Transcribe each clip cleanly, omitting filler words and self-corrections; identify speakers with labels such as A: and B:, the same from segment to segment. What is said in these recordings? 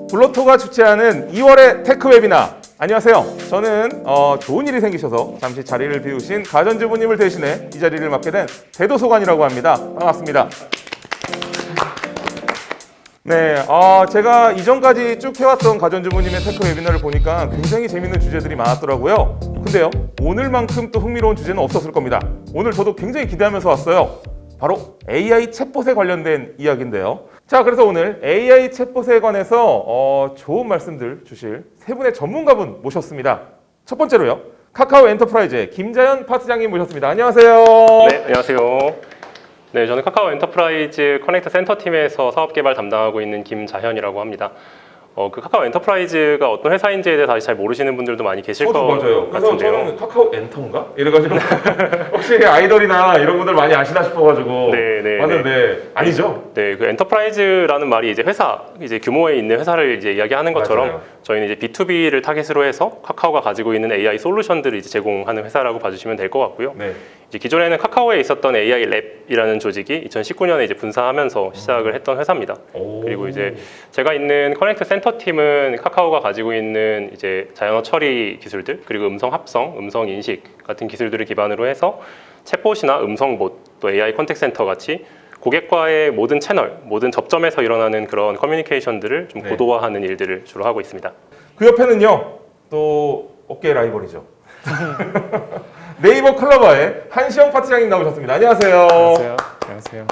A: 블로토가 주최하는 2월의 테크 웨비나. 안녕하세요. 저는 좋은 일이 생기셔서 잠시 자리를 비우신 가전주부님을 대신해 이 자리를 맡게 된 대도소관이라고 합니다. 반갑습니다. 네, 제가 이전까지 쭉 해왔던 가전주부님의 테크 웨비나를 보니까 굉장히 재밌는 주제들이 많았더라고요. 근데요, 오늘만큼 또 흥미로운 주제는 없었을 겁니다. 오늘 저도 굉장히 기대하면서 왔어요. 바로 AI 챗봇에 관련된 이야기인데요. 자, 그래서 오늘 AI 챗봇에 관해서 좋은 말씀들 주실 세 분의 전문가분 모셨습니다. 첫 번째로요, 카카오 엔터프라이즈의 김자연 파트장님 모셨습니다. 안녕하세요.
B: 네, 안녕하세요. 네, 저는 카카오 엔터프라이즈 커넥트 센터 팀에서 사업 개발 담당하고 있는 김자현이라고 합니다. 그 카카오 엔터프라이즈가 어떤 회사인지에 대해서 아직 잘 모르시는 분들도 많이 계실 것
A: 맞아요. 그래서
B: 같은데요.
A: 저는 카카오 엔터인가? 이래가지고 혹시 아이돌이나 이런 분들 많이 아시나 싶어가지고 봤는데 아니죠?
B: 네, 그 엔터프라이즈라는 말이 이제 회사, 이제 규모에 있는 회사를 이제 이야기하는 것처럼
A: 맞아요.
B: 저희는 이제 B2B를 타겟으로 해서 카카오가 가지고 있는 AI 솔루션들을 이제 제공하는 회사라고 봐주시면 될 것 같고요.
A: 네.
B: 이제 기존에는 카카오에 있었던 AI 랩이라는 조직이 2019년에 이제 분사하면서 시작을 했던 회사입니다. 그리고 이제 제가 있는 커넥트 센터 팀은 카카오가 가지고 있는 이제 자연어 처리 기술들, 그리고 음성 합성, 음성 인식 같은 기술들을 기반으로 해서 챗봇이나 음성봇, 또 AI 컨택 센터 같이 고객과의 모든 채널, 모든 접점에서 일어나는 그런 커뮤니케이션들을 좀 고도화하는 일들을 주로 하고 있습니다.
A: 그 옆에는요, 또 업계 라이벌이죠. 네이버 클로버의 한시영 파트장님 나오셨습니다. 안녕하세요.
C: 안녕하세요.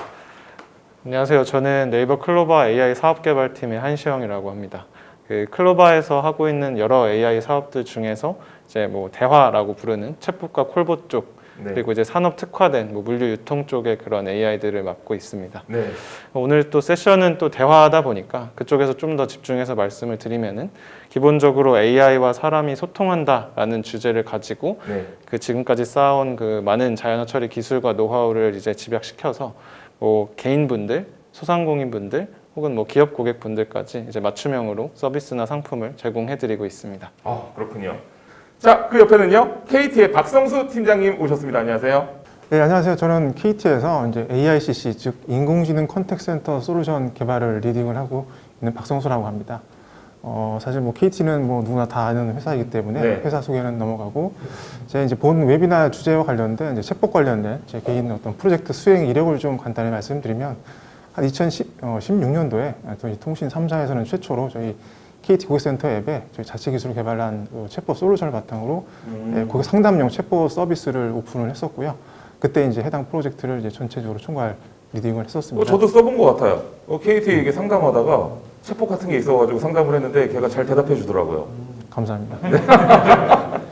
C: 안녕하세요. 저는 네이버 클로버 AI 사업개발팀의 한시영이라고 합니다. 그 클로버에서 하고 있는 여러 AI 사업들 중에서 이제 뭐 대화라고 부르는 챗봇과 콜봇 쪽, 그리고 이제 산업 특화된 물류 유통 쪽의 그런 AI들을 맡고 있습니다.
A: 네.
C: 오늘 또 세션은 또 대화하다 보니까 그쪽에서 좀 더 집중해서 말씀을 드리면은 기본적으로 AI와 사람이 소통한다라는 주제를 가지고 그 지금까지 쌓아온 그 많은 자연어 처리 기술과 노하우를 이제 집약시켜서 뭐 개인분들, 소상공인분들 혹은 뭐 기업 고객분들까지 이제 맞춤형으로 서비스나 상품을 제공해드리고 있습니다.
A: 그렇군요. 자, 그 옆에는요, KT의 박성수 팀장님 오셨습니다. 안녕하세요.
D: 네, 안녕하세요. 저는 KT에서 이제 AICC, 즉 인공지능 컨택 센터 솔루션 개발을 리딩을 하고 있는 박성수라고 합니다. 사실 뭐 KT는 뭐 누구나 다 아는 회사이기 때문에 회사 소개는 넘어가고, 제가 이제 본 웨비나 주제와 관련된 이제 챗봇 관련된 제 개인 어떤 프로젝트 수행 이력을 좀 간단히 말씀드리면, 한 2016년도에 저희 통신 3사에서는 최초로 저희 KT 고객센터 앱에 저희 자체 기술을 개발한 챗봇 솔루션을 바탕으로 고객 상담용 챗봇 서비스를 오픈을 했었고요. 그때 이제 해당 프로젝트를 이제 전체적으로 총괄 리딩을 했었습니다.
A: 저도 써본 것 같아요. KT에게 상담하다가 챗봇 같은 게 있어가지고 상담을 했는데 걔가 잘 대답해 주더라고요.
D: 감사합니다.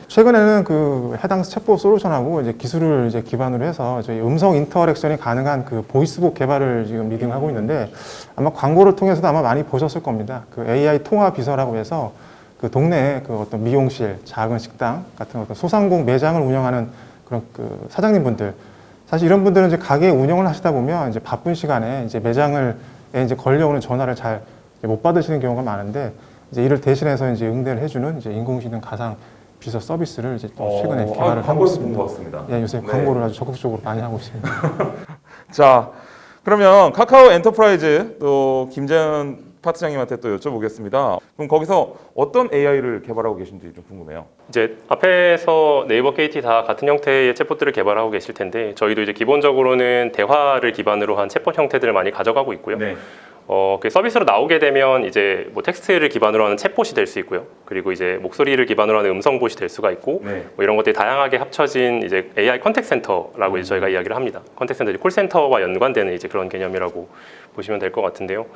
D: 최근에는 그 해당 챗봇 솔루션하고 이제 기술을 이제 기반으로 해서 저희 음성 인터랙션이 가능한 그 보이스봇 개발을 지금 리딩하고 있는데, 아마 광고를 통해서도 아마 많이 보셨을 겁니다. 그 AI 통화 비서라고 해서 그 동네에 그 어떤 미용실, 작은 식당 같은 어떤 소상공 매장을 운영하는 그런 그 사장님분들, 사실 이런 분들은 이제 가게 운영을 하시다 보면 이제 바쁜 시간에 이제 매장을 이제 걸려오는 전화를 잘 못 받으시는 경우가 많은데, 이제 이를 대신해서 이제 응대를 해주는 이제 인공지능 가상 비서 서비스를 이제 또 최근에 개발을 하고 있습니다.
A: 것 같습니다.
D: 예, 요새 광고를 아주 적극적으로 많이 하고 있습니다.
A: 자, 그러면 카카오 엔터프라이즈 또 김재현 파트장님한테 또 여쭤보겠습니다. 그럼 거기서 어떤 AI를 개발하고 계신지 좀 궁금해요.
B: 이제 앞에서 네이버, KT 다 같은 형태의 챗봇들을 개발하고 계실 텐데, 저희도 이제 기본적으로는 대화를 기반으로 한 챗봇 형태들을 많이 가져가고 있고요. 그 서비스로 나오게 되면 이제 뭐 텍스트를 기반으로 하는 챗봇이 될 수 있고요. 그리고 이제 목소리를 기반으로 하는 음성봇이 될 수가 있고, 뭐 이런 것들이 다양하게 합쳐진 이제 AI 컨택 센터라고 이제 저희가 이야기를 합니다. 컨택 센터, 콜센터와 연관되는 이제 그런 개념이라고 보시면 될 것 같은데요.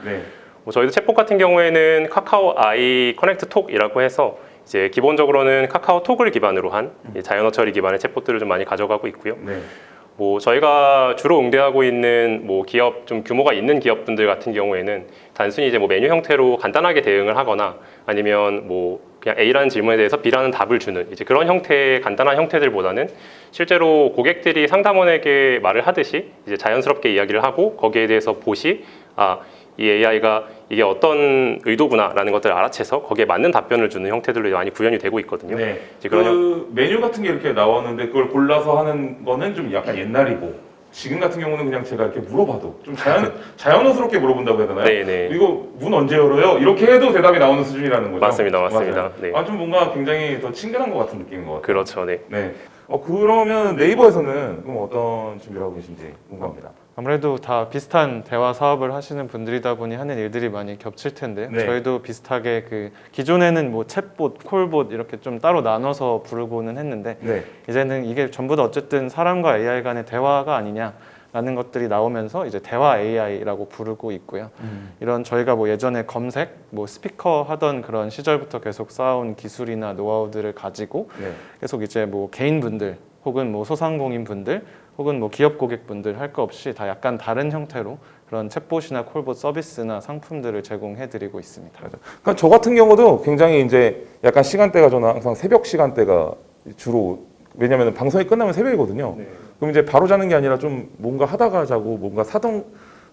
B: 뭐 저희도 챗봇 같은 경우에는 카카오 아이 커넥트 톡이라고 해서 이제 기본적으로는 카카오 톡을 기반으로 한 자연어 처리 기반의 챗봇들을 좀 많이 가져가고 있고요. 뭐 저희가 주로 응대하고 있는 뭐 기업, 좀 규모가 있는 기업분들 같은 경우에는 단순히 이제 뭐 메뉴 형태로 간단하게 대응을 하거나, 아니면 뭐 그냥 A라는 질문에 대해서 B라는 답을 주는 이제 그런 형태의 간단한 형태들보다는 실제로 고객들이 상담원에게 말을 하듯이 이제 자연스럽게 이야기를 하고, 거기에 대해서 봇이 이 AI가 이게 어떤 의도구나라는 것들을 알아채서 거기에 맞는 답변을 주는 형태들로 많이 구현이 되고 있거든요.
A: 이제 그 메뉴 같은 게 이렇게 나왔는데 그걸 골라서 하는 거는 좀 약간 옛날이고, 지금 같은 경우는 그냥 제가 이렇게 물어봐도 좀 자연어스럽게 물어본다고 해야 되나요?
B: 네네.
A: 이거 문 언제 열어요? 이렇게 해도 대답이 나오는 수준이라는 거죠?
B: 맞습니다.
A: 맞아요.
B: 네.
A: 좀 뭔가 굉장히 더 친근한 것 같은 느낌인 것 같아요.
B: 그렇죠. 네.
A: 네. 그러면 네이버에서는 그럼 어떤 준비를 하고 계신지 궁금합니다.
C: 아무래도 다 비슷한 대화 사업을 하시는 분들이다 보니 하는 일들이 많이 겹칠 텐데요.
A: 네.
C: 저희도 비슷하게 그 기존에는 뭐 챗봇, 콜봇 이렇게 좀 따로 나눠서 부르고는 했는데
A: 네.
C: 이제는 이게 전부 다 어쨌든 사람과 AI 간의 대화가 아니냐라는 것들이 나오면서 이제 대화 AI라고 부르고 있고요. 이런 저희가 뭐 예전에 검색, 뭐 스피커 하던 그런 시절부터 계속 쌓아온 기술이나 노하우들을 가지고
A: 네.
C: 계속 이제 뭐 개인분들 혹은 뭐 소상공인 분들 혹은 뭐 기업 고객분들 할 거 없이 다 약간 다른 형태로 그런 챗봇이나 콜봇 서비스나 상품들을 제공해드리고 있습니다.
A: 그러니까 저 같은 경우도 굉장히 이제 약간 시간대가 저는 항상 새벽 시간대가 주로 왜냐하면 방송이 끝나면 새벽이거든요.
C: 네.
A: 그럼 이제 바로 자는 게 아니라 좀 뭔가 하다가 자고 뭔가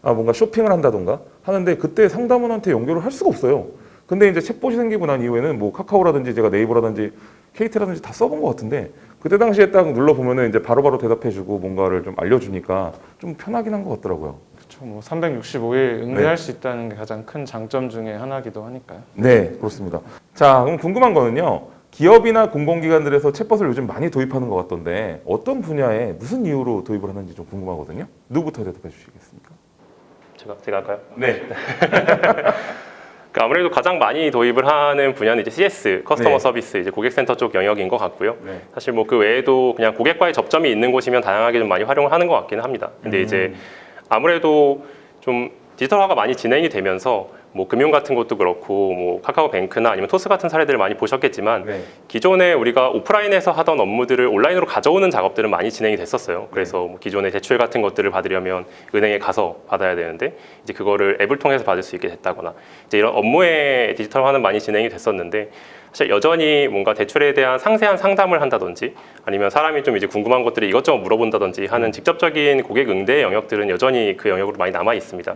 A: 뭔가 쇼핑을 한다던가 하는데 그때 상담원한테 연결을 할 수가 없어요. 근데 이제 챗봇이 생기고 난 이후에는 뭐 카카오라든지 제가 네이버라든지 KT라든지 다 써본 것 같은데 그때 당시에 딱 눌러보면은 이제 바로바로 대답해주고 뭔가를 좀 알려주니까 좀 편하긴 한 것 같더라고요.
C: 그렇죠. 뭐 365일 응대할
A: 네.
C: 수 있다는 게 가장 큰 장점 중에 하나이기도 하니까요.
A: 네, 그렇습니다. 자, 그럼 궁금한 거는요. 기업이나 공공기관들에서 챗봇을 요즘 많이 도입하는 것 같던데 어떤 분야에 무슨 이유로 도입을 하는지 좀 궁금하거든요. 누구부터 대답해 주시겠습니까?
B: 제가 할까요?
A: 네.
B: 아무래도 가장 많이 도입을 하는 분야는 이제 CS, 커스터머
A: 네.
B: 서비스, 이제 고객센터 쪽 영역인 것 같고요.
A: 네.
B: 사실 뭐 그 외에도 그냥 고객과의 접점이 있는 곳이면 다양하게 좀 많이 활용을 하는 것 같기는 합니다. 근데 이제 아무래도 좀 디지털화가 많이 진행이 되면서 뭐 금융 같은 것도 그렇고 뭐 카카오뱅크나 아니면 토스 같은 사례들을 많이 보셨겠지만
A: 네.
B: 기존에 우리가 오프라인에서 하던 업무들을 온라인으로 가져오는 작업들은 많이 진행이 됐었어요. 그래서 뭐 기존의 대출 같은 것들을 받으려면 은행에 가서 받아야 되는데 이제 그거를 앱을 통해서 받을 수 있게 됐다거나 이제 이런 업무의 디지털화는 많이 진행이 됐었는데 사실 여전히 뭔가 대출에 대한 상세한 상담을 한다든지 아니면 사람이 좀 이제 궁금한 것들을 이것저것 물어본다든지 하는 직접적인 고객 응대 영역들은 여전히 그 영역으로 많이 남아 있습니다.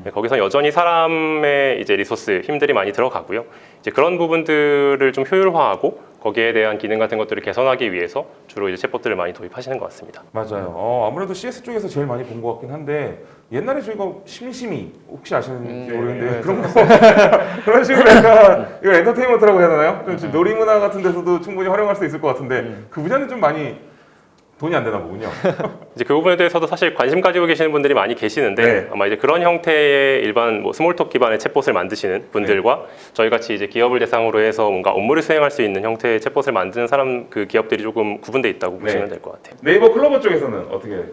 B: 네, 거기서 여전히 사람의 이제 리소스 힘들이 많이 들어가고요. 이제 그런 부분들을 좀 효율화하고 거기에 대한 기능 같은 것들을 개선하기 위해서 주로 이제 챗봇들을 많이 도입하시는 것 같습니다.
A: 맞아요. 아무래도 CS 쪽에서 제일 많이 본 것 같긴 한데 옛날에 저희가 심심이 혹시 아시는지 모르겠는데
C: 네,
A: 그런 거 그런 식으로 약간 이거 엔터테인먼트라고 해야 되나요? 좀 지금 놀이문화 같은 데서도 충분히 활용할 수 있을 것 같은데 그 분야는 좀 많이 돈이 안 되나 보군요.
B: 이제 그 부분에 대해서도 사실 관심 가지고 계시는 분들이 많이 계시는데
A: 네.
B: 아마 이제 그런 형태의 일반 뭐 스몰톡 기반의 챗봇을 만드시는 분들과 저희 같이 이제 기업을 대상으로 해서 뭔가 업무를 수행할 수 있는 형태의 챗봇을 만드는 사람 그 기업들이 조금 구분돼 있다고 보시면 될 것 같아요.
A: 네이버 클로버 쪽에서는 어떻게?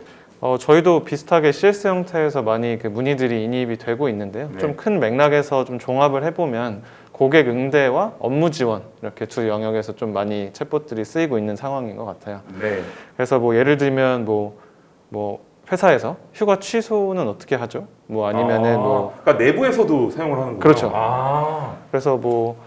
C: 저희도 비슷하게 CS 형태에서 많이 그 문의들이 인입이 되고 있는데요.
A: 네.
C: 좀 큰 맥락에서 좀 종합을 해보면 고객 응대와 업무 지원 이렇게 두 영역에서 좀 많이 챗봇들이 쓰이고 있는 상황인 것 같아요.
A: 네.
C: 그래서 뭐 예를 들면 뭐 회사에서 휴가 취소는 어떻게 하죠? 뭐 아니면은 뭐
A: 그러니까 내부에서도 사용을 하는군요.
C: 그렇죠.
A: 그래서
C: 그래서 뭐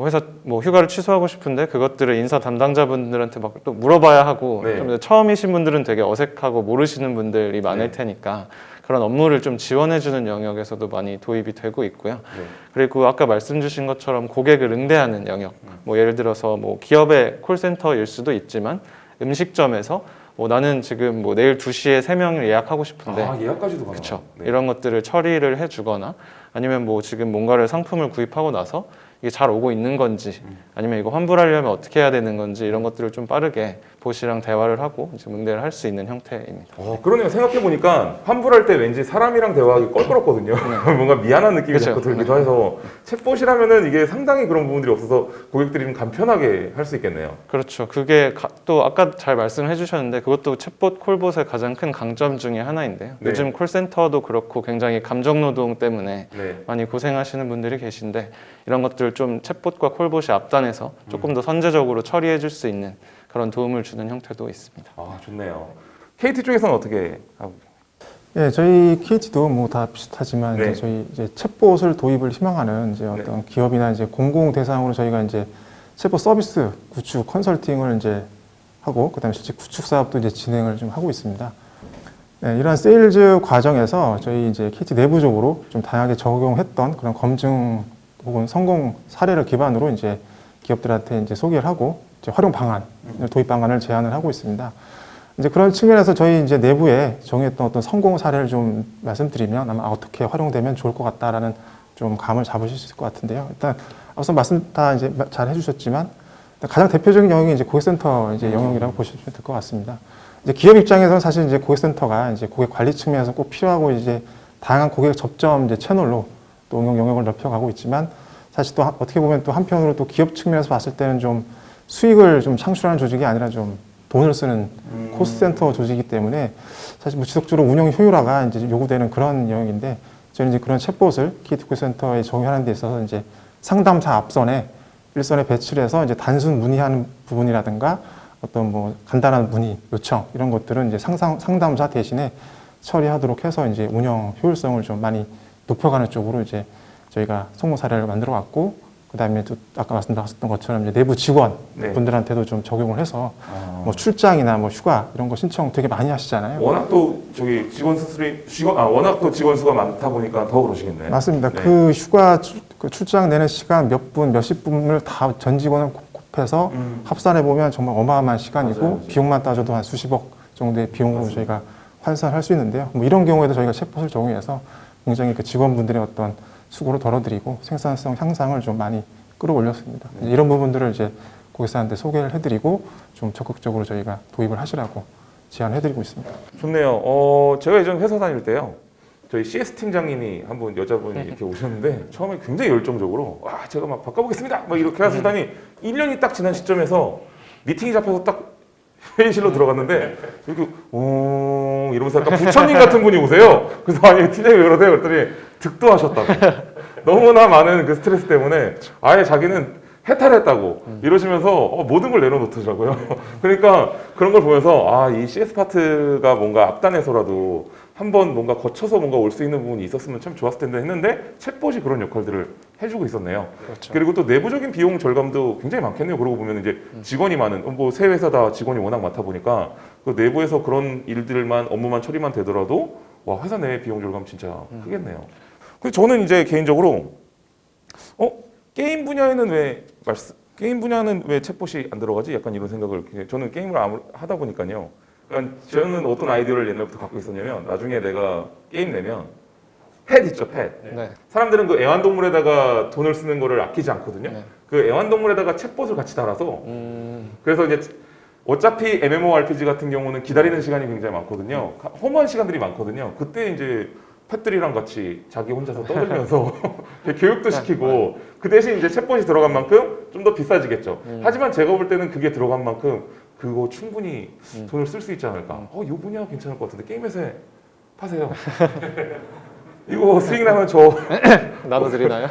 C: 회사 뭐 휴가를 취소하고 싶은데 그것들을 인사 담당자분들한테 막 또 물어봐야 하고
A: 네.
C: 좀 처음이신 분들은 되게 어색하고 모르시는 분들이 많을
A: 네.
C: 테니까 그런 업무를 좀 지원해주는 영역에서도 많이 도입이 되고 있고요.
A: 네.
C: 그리고 아까 말씀 주신 것처럼 고객을 응대하는 영역, 뭐 예를 들어서 뭐 기업의 콜센터일 수도 있지만 음식점에서 뭐 나는 지금 뭐 내일 2시에 3명을 예약하고 싶은데
A: 예약까지도 가능해요.
C: 그렇죠.
A: 네.
C: 이런 것들을 처리를 해주거나 아니면 뭐 지금 뭔가를 상품을 구입하고 나서 이게 잘 오고 있는 건지 아니면 이거 환불하려면 어떻게 해야 되는 건지 이런 것들을 좀 빠르게 보시랑 대화를 하고 이제 응대를 할 수 있는 형태입니다.
A: 그러네요. 생각해보니까 환불할 때 왠지 사람이랑 대화하기 껄끄럽거든요. 뭔가 미안한 느낌이
C: 그쵸.
A: 자꾸 들기도 해서 챗봇이라면은 이게 상당히 그런 부분들이 없어서 고객들이 좀 간편하게 할 수 있겠네요.
C: 그렇죠. 그게 또 아까 잘 말씀해 주셨는데 그것도 챗봇, 콜봇의 가장 큰 강점 중에 하나인데요.
A: 네.
C: 요즘 콜센터도 그렇고 굉장히 감정노동 때문에
A: 네.
C: 많이 고생하시는 분들이 계신데 이런 것들을 좀 챗봇과 콜봇이 앞단에서 조금 더 선제적으로 처리해 줄 수 있는 그런 도움을 주는 형태도 있습니다.
A: 좋네요. KT 쪽에서는 어떻게 하고?
D: 예, 저희 KT도 뭐 다 비슷하지만
A: 네.
D: 이제 저희 이제 챗봇을 도입을 희망하는 이제 어떤 기업이나 이제 공공 대상으로 저희가 이제 챗봇 서비스 구축 컨설팅을 이제 하고 그다음에 실제 구축 사업도 이제 진행을 좀 하고 있습니다. 네, 이러한 세일즈 과정에서 저희 이제 KT 내부적으로 좀 다양하게 적용했던 그런 검증 혹은 성공 사례를 기반으로 이제 기업들한테 이제 소개를 하고 이제 활용 방안, 도입 방안을 제안을 하고 있습니다. 이제 그런 측면에서 저희 이제 내부에 정했던 어떤 성공 사례를 좀 말씀드리면 아마 어떻게 활용되면 좋을 것 같다라는 좀 감을 잡으실 수 있을 것 같은데요. 일단 앞서 말씀 다 이제 잘 해주셨지만 가장 대표적인 영역이 이제 고객센터 이제 영역이라고 보시면 될 것 같습니다. 이제 기업 입장에서는 사실 이제 고객센터가 이제 고객 관리 측면에서 꼭 필요하고 이제 다양한 고객 접점 이제 채널로 또 응용 영역을 넓혀가고 있지만 사실 또 어떻게 보면 또 한편으로 또 기업 측면에서 봤을 때는 좀 수익을 좀 창출하는 조직이 아니라 좀 돈을 쓰는 코스트센터 조직이기 때문에 사실 뭐 지속적으로 운영 효율화가 이제 요구되는 그런 영역인데 저는 이제 그런 챗봇을 KT 고객센터에 적용하는 데 있어서 이제 상담사 앞선에 일선에 배치를 해서 이제 단순 문의하는 부분이라든가 어떤 뭐 간단한 문의 요청 이런 것들은 이제 상담사 대신에 처리하도록 해서 이제 운영 효율성을 좀 많이 높여가는 쪽으로 이제 저희가 성공 사례를 만들어 왔고 그다음에 또 아까 말씀드렸던 것처럼 이제 내부 직원 분들한테도 좀 적용을 해서 뭐 출장이나 뭐 휴가 이런 거 신청 되게 많이 하시잖아요.
A: 워낙 또 저기 워낙 또 직원 수가 많다 보니까 더 그러시겠네요.
D: 맞습니다.
A: 네.
D: 그 휴가 그 출장 내는 시간 몇 분, 몇십 분을 다 전 직원을 곱해서 합산해 보면 정말 어마어마한 시간이고
A: 맞아요.
D: 비용만 따져도 한 수십억 정도의 비용으로 저희가 환산할 수 있는데요. 뭐 이런 경우에도 저희가 챗봇을 적용해서 굉장히 그 직원분들의 어떤 수고를 덜어드리고 생산성 향상을 좀 많이 끌어올렸습니다. 이런 부분들을 이제 고객사한테 소개를 해드리고 좀 적극적으로 저희가 도입을 하시라고 제안해드리고 있습니다.
A: 좋네요. 제가 예전 회사 다닐 때요. 저희 CS 팀장님이 한 분 여자분이 이렇게 오셨는데 처음에 굉장히 열정적으로 와 제가 막 바꿔보겠습니다 막 이렇게 하시다니 1년이 딱 지난 시점에서 미팅이 잡혀서 딱 회의실로 들어갔는데 이렇게 이러면서 약간 부처님 같은 분이 오세요. 그래서 아니 팀장님 왜 그러세요? 그랬더니 득도 하셨다고. 너무나 많은 그 스트레스 때문에 아예 자기는 해탈했다고 이러시면서 모든 걸 내려놓더라고요. 그러니까 그런 걸 보면서 이 CS 파트가 뭔가 앞단에서라도 한번 뭔가 거쳐서 뭔가 올 수 있는 부분이 있었으면 참 좋았을 텐데 했는데 챗봇이 그런 역할들을 해주고 있었네요.
C: 그렇죠.
A: 그리고 또 내부적인 비용 절감도 굉장히 많겠네요. 그러고 보면 이제 직원이 많은 뭐 새 회사 다 직원이 워낙 많다 보니까 그 내부에서 그런 일들만 업무만 처리만 되더라도 와 회사 내 비용 절감 진짜 크겠네요. 그래서 저는 이제 개인적으로 게임 분야는 왜 챗봇이 안 들어가지? 약간 이런 생각을 저는 게임을 하다 보니까요. 그러니까 저는 어떤 아이디어를 옛날부터 갖고 있었냐면 나중에 내가 게임 내면 펫 있죠, 펫.
C: 네.
A: 사람들은 그 애완동물에다가 돈을 쓰는 거를 아끼지 않거든요.
C: 네.
A: 그 애완동물에다가 챗봇을 같이 달아서 그래서 이제 어차피 MMORPG 같은 경우는 기다리는 시간이 굉장히 많거든요. 허무한 시간들이 많거든요. 그때 이제 펫들이랑 같이 자기 혼자서 떠들면서 교육도 시키고 그 대신 이제 챗봇이 들어간 만큼 좀 더 비싸지겠죠. 하지만 제가 볼 때는 그게 들어간 만큼 그거 충분히 돈을 쓸 수 있지 않을까. 이 분야 괜찮을 것 같은데 게임 회사에 파세요. 이거 수익 나면 저
C: 나눠드리나요?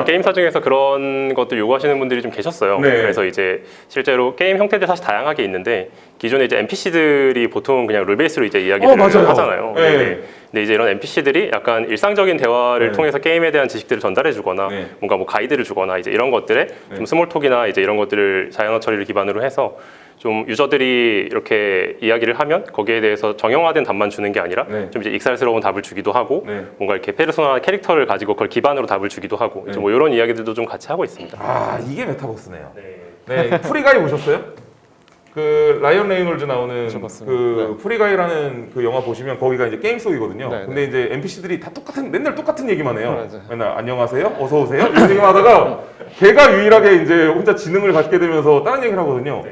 B: 게임사 중에서 그런 것들 요구하시는 분들이 좀 계셨어요.
A: 네.
B: 그래서 이제 실제로 게임 형태들 사실 다양하게 있는데 기존에 이제 NPC들이 보통 그냥 룰 베이스로 이제 이야기를
A: 맞아요.
B: 하잖아요.
A: 네.
B: 네. 근데 이제 이런 NPC들이 약간 일상적인 대화를
A: 네.
B: 통해서 게임에 대한 지식들을 전달해주거나
A: 네.
B: 뭔가 뭐 가이드를 주거나 이제 이런 것들에 좀 스몰톡이나 이제 이런 것들을 자연어 처리를 기반으로 해서 좀 유저들이 이렇게 이야기를 하면 거기에 대해서 정형화된 답만 주는 게 아니라 좀 이제 익살스러운 답을 주기도 하고 뭔가 이렇게 페르소나 캐릭터를 가지고 그걸 기반으로 답을 주기도 하고 이제 뭐 이런 이야기들도 좀 같이 하고 있습니다.
A: 이게 메타버스네요. 네, 프리가이 보셨어요? 그 라이언 레이놀즈 나오는 그 프리가이라는 그 영화 보시면 거기가 이제 게임 속이거든요.
C: 네,
A: 근데 이제 NPC들이 다 맨날 똑같은 얘기만 해요.
C: 맞아요.
A: 맨날 안녕하세요, 어서 오세요 이런 얘기만 하다가 걔가 유일하게 이제 혼자 지능을 갖게 되면서 다른 얘기를 하거든요.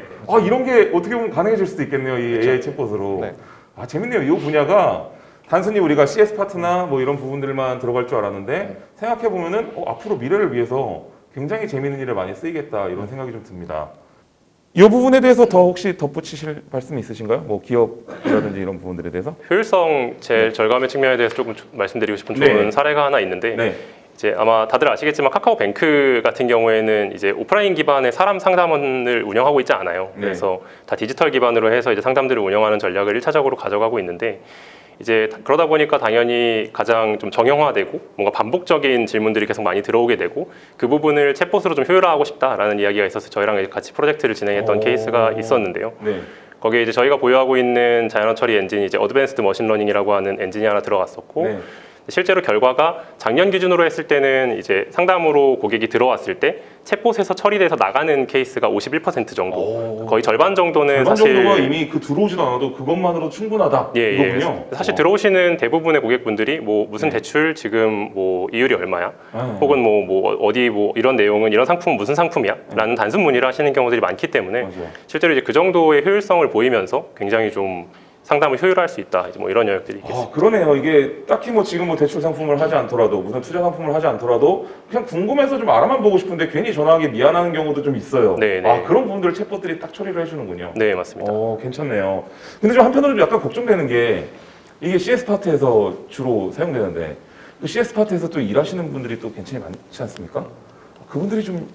A: 이런 게 어떻게 보면 가능해질 수도 있겠네요, 이 AI 챗봇으로.
C: 네.
A: 재밌네요. 이 분야가 단순히 우리가 CS 파트나 뭐 이런 부분들만 들어갈 줄 알았는데 생각해 보면은 앞으로 미래를 위해서 굉장히 재밌는 일에 많이 쓰이겠다 이런 생각이 좀 듭니다. 이 부분에 대해서 더 혹시 덧붙이실 말씀이 있으신가요? 뭐 기업이라든지 이런 부분들에 대해서?
B: 효율성 제일 절감의 측면에 대해서 조금 말씀드리고 싶은 좋은 사례가 하나 있는데 이제 아마 다들 아시겠지만 카카오뱅크 같은 경우에는 이제 오프라인 기반의 사람 상담원을 운영하고 있지 않아요. 그래서 다 디지털 기반으로 해서 이제 상담들을 운영하는 전략을 1차적으로 가져가고 있는데 이제 그러다 보니까 당연히 가장 좀 정형화되고 뭔가 반복적인 질문들이 계속 많이 들어오게 되고 그 부분을 챗봇으로 좀 효율화하고 싶다라는 이야기가 있어서 저희랑 같이 프로젝트를 진행했던 케이스가 있었는데요. 거기에 이제 저희가 보유하고 있는 자연어 처리 엔진이 이제 어드밴스드 머신러닝이라고 하는 엔진이 하나 들어갔었고 실제로 결과가 작년 기준으로 했을 때는 이제 상담으로 고객이 들어왔을 때 챗봇에서 처리돼서 나가는 케이스가 51% 정도, 거의 절반 정도는
A: 절반
B: 사실
A: 정도가 이미 그 들어오지도 않아도 그것만으로 충분하다
B: 예,
A: 이거군요.
B: 사실 들어오시는 대부분의 고객분들이 뭐 무슨 대출 지금 뭐 이율이 얼마야? 혹은 뭐 어디 뭐 이런 내용은 이런 상품은 무슨 상품이야? 라는 단순 문의를 하시는 경우들이 많기 때문에
A: 맞아요.
B: 실제로 이제 그 정도의 효율성을 보이면서 굉장히 좀 상담을 효율화할 수 있다. 이제 뭐 이런 영역들이 있겠습니다.
A: 그러네요. 이게 딱히 뭐 지금 뭐 대출 상품을 하지 않더라도 무슨 투자 상품을 하지 않더라도 그냥 궁금해서 좀 알아만 보고 싶은데 괜히 전화하기 미안한 경우도 좀 있어요.
B: 네네.
A: 그런 부분들을 챗봇들이 딱 처리를 해주는군요.
B: 네, 맞습니다.
A: 괜찮네요. 근데 좀 한편으로 좀 약간 걱정되는 게 이게 CS 파트에서 주로 사용되는데 그 CS 파트에서 또 일하시는 분들이 또 굉장히 많지 않습니까? 그분들이 좀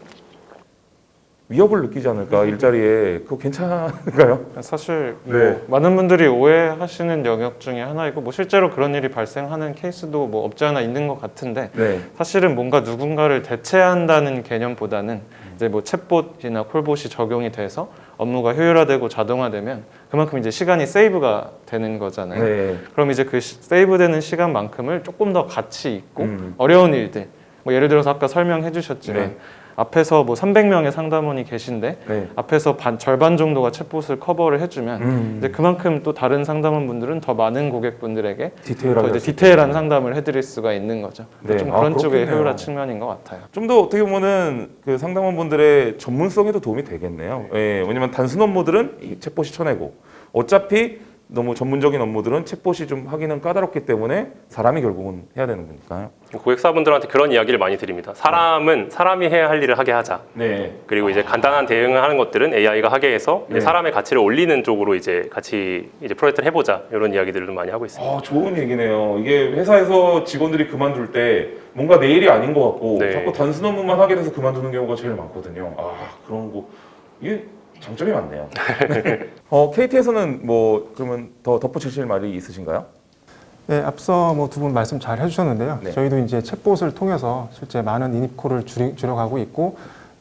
A: 위협을 느끼지 않을까 일자리에 그거 괜찮을까요?
C: 사실
A: 네.
C: 뭐 많은 분들이 오해하시는 영역 중에 하나이고 뭐 실제로 그런 일이 발생하는 케이스도 뭐 없지 않아 있는 것 같은데
A: 네.
C: 사실은 뭔가 누군가를 대체한다는 개념보다는 이제 뭐 챗봇이나 콜봇이 적용이 돼서 업무가 효율화되고 자동화되면 그만큼 이제 시간이 세이브가 되는 거잖아요.
A: 네.
C: 그럼 이제 그 세이브되는 시간만큼을 조금 더 가치 있고
A: 음.
C: 어려운 일들 뭐 예를 들어서 아까 설명해 주셨지만
A: 네.
C: 앞에서 뭐 300명의 상담원이 계신데
A: 네.
C: 앞에서 절반 정도가 챗봇을 커버를 해주면 이제 그만큼 또 다른 상담원분들은 더 많은 고객분들에게
A: 디테일하게
C: 더 이제 디테일한 상담을 해드릴 수가 있는 거죠.
A: 네.
C: 좀 그런 쪽의
A: 그렇겠네요.
C: 효율화 측면인 것 같아요.
A: 좀 더 어떻게 보면은 그 상담원분들의 전문성에도 도움이 되겠네요. 예, 왜냐면 단순 업무들은 이 챗봇이 쳐내고 어차피 너무 전문적인 업무들은 챗봇이 좀 하기는 까다롭기 때문에 사람이 결국은 해야 되는 거니까요.
B: 고객사분들한테 그런 이야기를 많이 드립니다. 사람은 사람이 해야 할 일을 하게 하자.
A: 네.
B: 그리고 이제 간단한 대응을 하는 것들은 AI가 하게 해서 이제
A: 네.
B: 사람의 가치를 올리는 쪽으로 이제 같이 이제 프로젝트를 해보자 이런 이야기들을 많이 하고 있습니다.
A: 좋은 얘기네요. 이게 회사에서 직원들이 그만둘 때 뭔가 내 일이 아닌 것 같고
B: 네.
A: 자꾸 단순 업무만 하게 돼서 그만두는 경우가 제일 많거든요. 그런 거 이게 장점이 많네요. KT에서는 뭐 그러면 더 덧붙이실 말이 있으신가요?
D: 네, 앞서 뭐 두 분 말씀 잘 해주셨는데요.
A: 네.
D: 저희도 이제 챗봇을 통해서 실제 많은 인입콜을 줄여가고 있고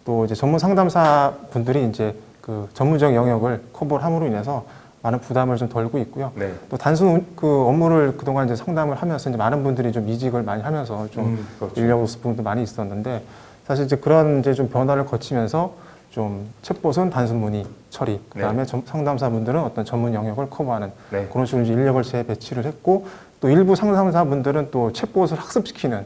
D: 또 이제 전문 상담사 분들이 이제 그 전문적 영역을 커버를 함으로 인해서 많은 부담을 좀 덜고 있고요.
A: 네.
D: 또 단순 그 업무를 그동안 이제 상담을 하면서 이제 많은 분들이 좀 이직을 많이 하면서 좀
A: 그렇죠.
D: 인력 로스 부분도 많이 있었는데 사실 이제 그런 이제 좀 변화를 거치면서 좀 챗봇은 단순 문의 처리, 그다음에 상담사분들은 어떤 전문 영역을 커버하는
A: 네.
D: 그런 식으로 이제 인력을 재배치를 했고 또 일부 상담사분들은 또 챗봇을 학습시키는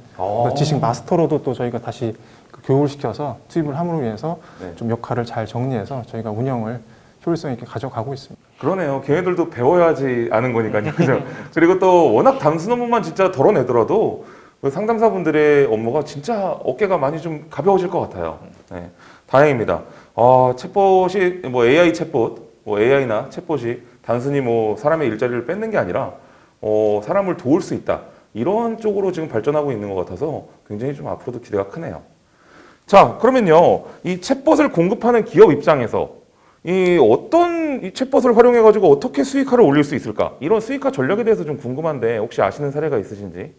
D: 지식 마스터로도 또 저희가 다시 그 교육을 시켜서 투입을 함으로 인해서
A: 네.
D: 좀 역할을 잘 정리해서 저희가 운영을 효율성 있게 가져가고 있습니다.
A: 그러네요. 걔네들도 배워야지 아는 거니까요. 그죠? 그리고 또 워낙 단순 업무만 진짜 덜어내더라도 그 상담사분들의 업무가 진짜 어깨가 많이 좀 가벼워질 것 같아요. 네. 다행입니다. 챗봇이 뭐 AI 챗봇, 뭐 AI나 챗봇이 단순히 뭐 사람의 일자리를 뺏는 게 아니라 사람을 도울 수 있다. 이런 쪽으로 지금 발전하고 있는 것 같아서 굉장히 좀 앞으로도 기대가 크네요. 자, 그러면요. 이 챗봇을 공급하는 기업 입장에서 이 챗봇을 활용해가지고 어떻게 수익화를 올릴 수 있을까? 이런 수익화 전략에 대해서 좀 궁금한데 혹시 아시는 사례가 있으신지?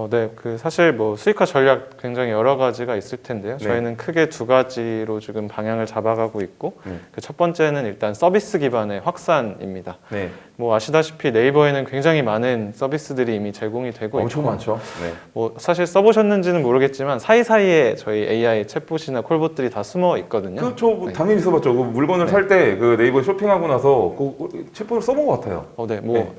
C: 네, 그 사실 뭐 수익화 전략 굉장히 여러 가지가 있을 텐데요.
A: 네.
C: 저희는 크게 두 가지로 지금 방향을 잡아가고 있고,
A: 네.
C: 그 첫 번째는 일단 서비스 기반의 확산입니다.
A: 네.
C: 뭐 아시다시피 네이버에는 굉장히 많은 서비스들이 이미 제공이 되고
A: 엄청
C: 있고,
A: 많죠. 네.
C: 뭐 사실 써보셨는지는 모르겠지만 사이사이에 저희 AI 챗봇이나 콜봇들이 다 숨어 있거든요.
A: 그저 당연히 써봤죠. 그 물건을 살 때 그 네이버 쇼핑하고 나서 그 챗봇을 써본 것 같아요.
C: 네, 뭐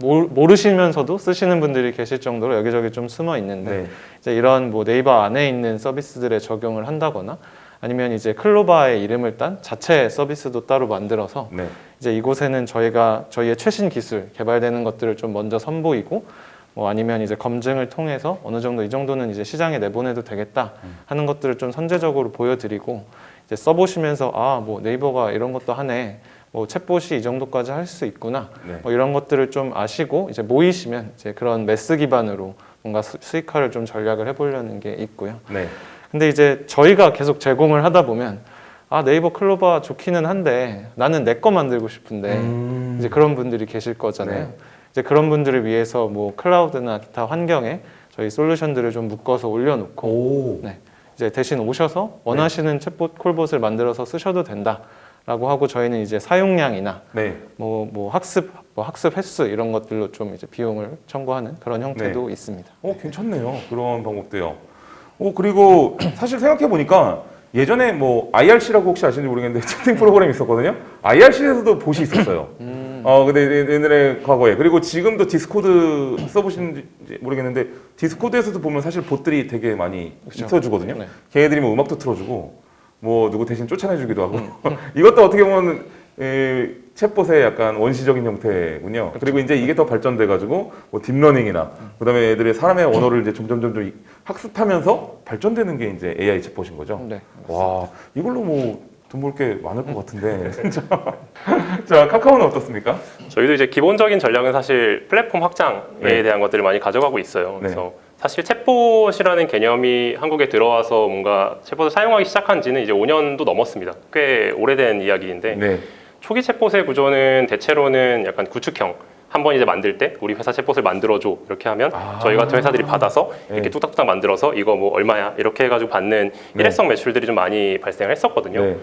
C: 모르시면서도 쓰시는 분들이 계실 정도로 여기저기 좀 숨어 있는데
A: 네.
C: 이제 이런 뭐 네이버 안에 있는 서비스들에 적용을 한다거나 아니면 이제 클로바의 이름을 딴 자체 서비스도 따로 만들어서
A: 네.
C: 이제 이곳에는 저희의 최신 기술 개발되는 것들을 좀 먼저 선보이고 뭐 아니면 이제 검증을 통해서 어느 정도 이 정도는 이제 시장에 내보내도 되겠다 하는 것들을 좀 선제적으로 보여드리고 이제 써보시면서 뭐 네이버가 이런 것도 하네. 뭐 챗봇이 이 정도까지 할 수 있구나.
A: 네.
C: 뭐 이런 것들을 좀 아시고 이제 모이시면 이제 그런 매스 기반으로 뭔가 수익화를 좀 전략을 해보려는 게 있고요.
A: 네.
C: 근데 이제 저희가 계속 제공을 하다 보면 네이버 클로바 좋기는 한데 나는 내 거 만들고 싶은데 이제 그런 분들이 계실 거잖아요.
A: 네.
C: 이제 그런 분들을 위해서 뭐 클라우드나 기타 환경에 저희 솔루션들을 좀 묶어서 올려놓고
A: 오.
C: 네. 이제 대신 오셔서 원하시는 챗봇 콜봇을 만들어서 쓰셔도 된다. 라고 하고 저희는 이제 사용량이나
A: 네.
C: 학습 횟수 이런 것들로 좀 이제 비용을 청구하는 그런 형태도 있습니다.
A: 괜찮네요. 그런 방법도요. 그리고 사실 생각해 보니까 예전에 뭐 IRC라고 혹시 아시는지 모르겠는데 채팅 프로그램이 있었거든요. IRC에서도 봇이 있었어요. 근데 옛날에 과거에 그리고 지금도 디스코드 써보시는지 모르겠는데 디스코드에서도 보면 사실 봇들이 되게 많이 있어주거든요.
C: 네.
A: 걔네들이 뭐 음악도 틀어주고 뭐 누구 대신 쫓아내주기도 하고 이것도 어떻게 보면 챗봇의 약간 원시적인 형태군요. 그리고 이제 이게 더 발전돼가지고 뭐 딥러닝이나 그다음에 애들의 사람의 언어를 이제 점점 학습하면서 발전되는 게 이제 AI 챗봇인 거죠.
C: 네.
A: 와, 이걸로 뭐 돈 벌 게 많을 것 같은데 진짜. 자, 카카오는 어떻습니까?
B: 저희도 이제 기본적인 전략은 사실 플랫폼 확장에
A: 네.
B: 대한 것들을 많이 가져가고 있어요.
A: 네.
B: 그래서 사실 챗봇이라는 개념이 한국에 들어와서 뭔가 챗봇을 사용하기 시작한 지는 이제 5년도 넘었습니다. 꽤 오래된 이야기인데
A: 네.
B: 초기 챗봇의 구조는 대체로는 약간 구축형. 한번 이제 만들 때 우리 회사 챗봇을 만들어줘 이렇게 하면 저희 같은 회사들이 받아서 이렇게 뚝딱뚝딱 만들어서 이거 뭐 얼마야 이렇게 해가지고 받는 일회성 매출들이 좀 많이 발생을 했었거든요.
A: 네.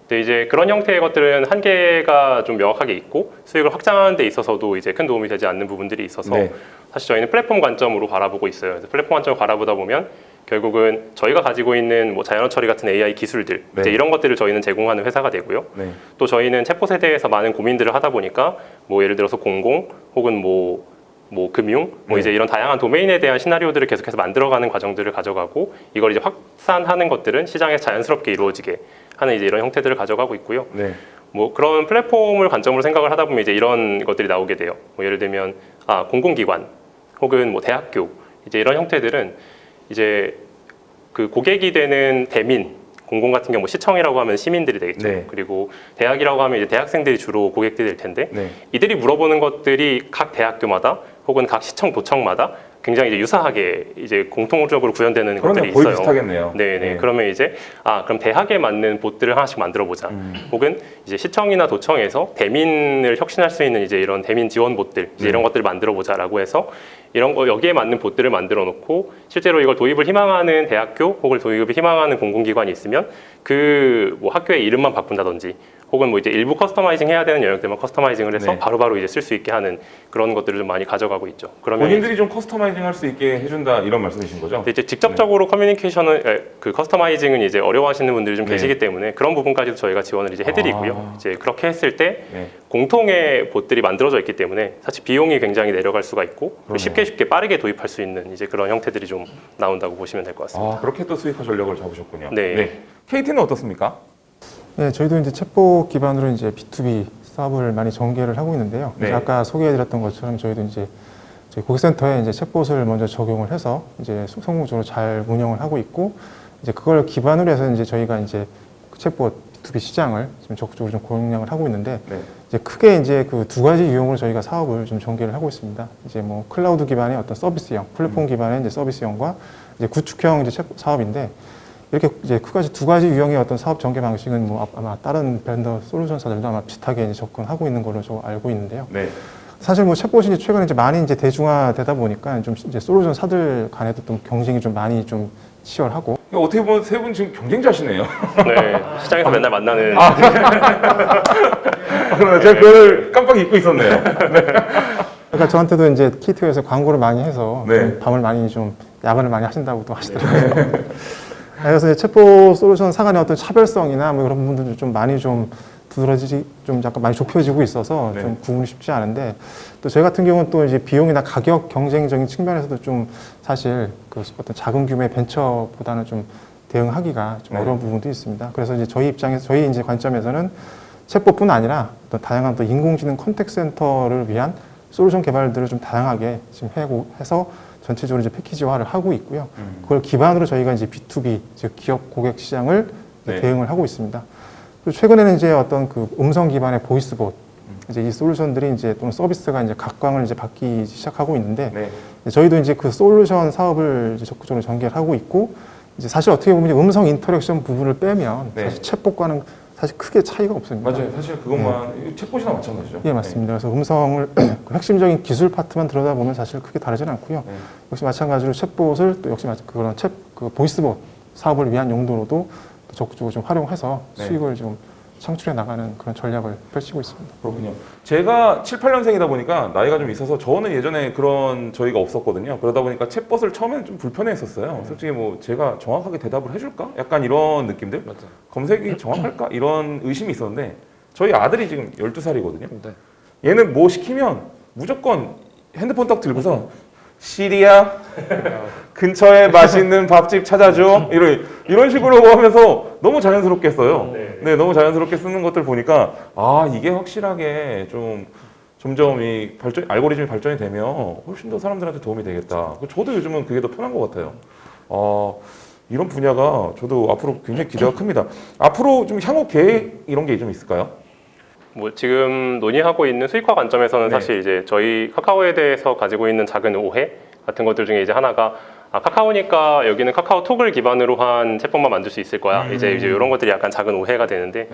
B: 근데 이제 그런 형태의 것들은 한계가 좀 명확하게 있고 수익을 확장하는 데 있어서도 이제 큰 도움이 되지 않는 부분들이 있어서
A: 네.
B: 사실 저희는 플랫폼 관점으로 바라보고 있어요. 그래서 플랫폼 관점으로 바라보다 보면 결국은 저희가 가지고 있는 뭐 자연어 처리 같은 AI 기술들
A: 네.
B: 이제 이런 것들을 저희는 제공하는 회사가 되고요.
A: 네.
B: 또 저희는 챗봇에 대해서 많은 고민들을 하다 보니까 뭐 예를 들어서 공공 혹은 뭐 금융 뭐
A: 네.
B: 이제 이런 다양한 도메인에 대한 시나리오들을 계속해서 만들어가는 과정들을 가져가고 이걸 이제 확산하는 것들은 시장에서 자연스럽게 이루어지게 하는 이제 이런 형태들을 가져가고 있고요.
A: 네.
B: 뭐 그런 플랫폼을 관점으로 생각을 하다 보면 이제 이런 것들이 나오게 돼요. 뭐 예를 들면 공공기관 혹은 뭐 대학교 이제 이런 형태들은 이제 그 고객이 되는 대민 공공 같은 경우 시청이라고 하면 시민들이 되겠죠.
A: 네.
B: 그리고 대학이라고 하면 이제 대학생들이 주로 고객들이 될 텐데
A: 네.
B: 이들이 물어보는 것들이 각 대학교마다 혹은 각 시청 도청마다 굉장히 이제 유사하게 이제 공통적으로 구현되는 것들이
A: 거의
B: 있어요.
A: 비슷하겠네요.
B: 네네.
A: 네.
B: 그러면 이제 그럼 대학에 맞는 봇들을 하나씩 만들어 보자. 혹은 이제 시청이나 도청에서 대민을 혁신할 수 있는 이제 이런 대민 지원 봇들 이제 이런 것들을 만들어 보자라고 해서 이런 거 여기에 맞는 봇들을 만들어 놓고 실제로 이걸 도입을 희망하는 대학교 혹은 도입을 희망하는 공공기관이 있으면 그 뭐 학교의 이름만 바꾼다든지 혹은 뭐 이제 일부 커스터마이징 해야 되는 영역들만 커스터마이징을 해서
A: 네.
B: 바로바로 이제 쓸 수 있게 하는 그런 것들을 좀 많이 가져가고 있죠. 그러면
A: 본인들이 좀 커스터마이징 할 수 있게 해준다 이런 말씀이신 거죠?
B: 근데 이제 직접적으로 커뮤니케이션을 그 커스터마이징은 이제 어려워하시는 분들이 좀
A: 네.
B: 계시기 때문에 그런 부분까지도 저희가 지원을 이제 해드리고요. 이제 그렇게 했을 때
A: 네.
B: 공통의 봇들이 만들어져 있기 때문에 사실 비용이 굉장히 내려갈 수가 있고
A: 그러네요.
B: 쉽게 빠르게 도입할 수 있는 이제 그런 형태들이 좀 나온다고 보시면 될 것 같습니다.
A: 그렇게 또 수익화 전략을 잡으셨군요.
B: 네.
A: KT는 어떻습니까?
D: 네, 저희도 이제 챗봇 기반으로 이제 B2B 사업을 많이 전개를 하고 있는데요.
A: 네.
D: 이제 아까 소개해드렸던 것처럼 저희도 이제 저희 고객센터에 이제 챗봇을 먼저 적용을 해서 이제 성공적으로 잘 운영을 하고 있고 이제 그걸 기반으로 해서 이제 저희가 이제 그 챗봇 B2B 시장을 지금 적극적으로 좀 공략을 하고 있는데
A: 네.
D: 이제 크게 이제 그 두 가지 유형으로 저희가 사업을 좀 전개를 하고 있습니다. 이제 뭐 클라우드 기반의 어떤 서비스형, 플랫폼 기반의 이제 서비스형과 이제 구축형 이제 사업인데 이렇게 이제 두 가지 유형의 어떤 사업 전개 방식은 뭐 아마 다른 벤더 솔루션사들도 아마 비슷하게 이제 접근하고 있는 걸로 저 알고 있는데요.
A: 네.
D: 사실 뭐 챗봇이 이제 최근에 이제 많이 이제 대중화되다 보니까 좀 이제 솔루션사들 간에도 좀 경쟁이 좀 많이 좀 치열하고
A: 어떻게 보면 세 분 지금 경쟁자시네요.
B: 네, 시장에서 맨날 만나는
A: 제가 그걸 깜빡 잊고 있었네요.
D: 그러니까 저한테도 이제 KT에서 광고를 많이 해서
A: 네.
D: 좀 밤을 많이 좀 야근을 많이 하신다고 또 하시더라고요. 그래서 이제 챗봇 솔루션 사간의 어떤 차별성이나 뭐 그런 부분들도 좀 많이 좀 두드러지지 좀 약간 많이 좁혀지고 있어서
A: 네.
D: 좀 구분이 쉽지 않은데 또 저희 같은 경우는 또 이제 비용이나 가격 경쟁적인 측면에서도 좀 사실 그 어떤 작은 규모의 벤처보다는 좀 대응하기가 좀
A: 네.
D: 어려운 부분도 있습니다. 그래서 이제 저희 입장에서 저희 이제 관점에서는 챗봇뿐 아니라 또 다양한 또 인공지능 컨택 센터를 위한 솔루션 개발들을 좀 다양하게 지금 해서 전체적으로 이제 패키지화를 하고 있고요. 그걸 기반으로 저희가 이제 B2B 즉 기업 고객 시장을
A: 네.
D: 대응을 하고 있습니다. 그리고 최근에는 이제 어떤 그 음성 기반의 보이스봇 이제 이 솔루션들이 이제 또는 서비스가 이제 각광을 이제 받기 시작하고 있는데
A: 네.
D: 저희도 이제 그 솔루션 사업을 이제 적극적으로 전개를 하고 있고 이제 사실 어떻게 보면 이제 음성 인터랙션 부분을 빼면
A: 네.
D: 사실 챗봇과는 사실 크게 차이가 없습니다.
A: 맞아요. 사실 그것만 챗봇이나 마찬가지죠.
D: 예, 맞습니다. 그래서 음성을 그 핵심적인 기술 파트만 들여다보면 사실 크게 다르진 않고요.
A: 네.
D: 역시 마찬가지로 챗봇을 또 역시 그런 그 보이스봇 사업을 위한 용도로도 또 적극적으로 좀 활용해서
A: 네.
D: 수익을 좀 창출해 나가는 그런 전략을 펼치고 있습니다.
A: 그렇군요. 제가 7, 8년생이다 보니까 나이가 좀 있어서 저는 예전에 그런 저희가 없었거든요. 그러다 보니까 챗봇을 처음에는 좀 불편해했었어요. 솔직히 뭐 제가 정확하게 대답을 해줄까? 약간 이런 느낌들?
C: 맞아.
A: 검색이 정확할까? 이런 의심이 있었는데 저희 아들이 지금 12살이거든요.
C: 네.
A: 얘는 뭐 시키면 무조건 핸드폰 딱 들고서 시리야 근처에 맛있는 밥집 찾아줘 이런 식으로 하면서 너무 자연스럽게 써요. 네, 너무 자연스럽게 쓰는 것들 보니까 아 이게 확실하게 좀 점점 이 알고리즘이 발전이 되면 훨씬 더 사람들한테 도움이 되겠다. 저도 요즘은 그게 더 편한 것 같아요. 이런 분야가 저도 앞으로 굉장히 기대가 큽니다. 앞으로 좀 향후 계획 이런 게 좀 있을까요?
B: 뭐 지금 논의하고 있는 수익화 관점에서는
A: 네.
B: 사실 이제 저희 카카오에 대해서 가지고 있는 작은 오해 같은 것들 중에 이제 하나가 카카오니까 여기는 카카오톡을 기반으로 한 챗봇만 만들 수 있을 거야. 이제 이런 것들이 약간 작은 오해가 되는데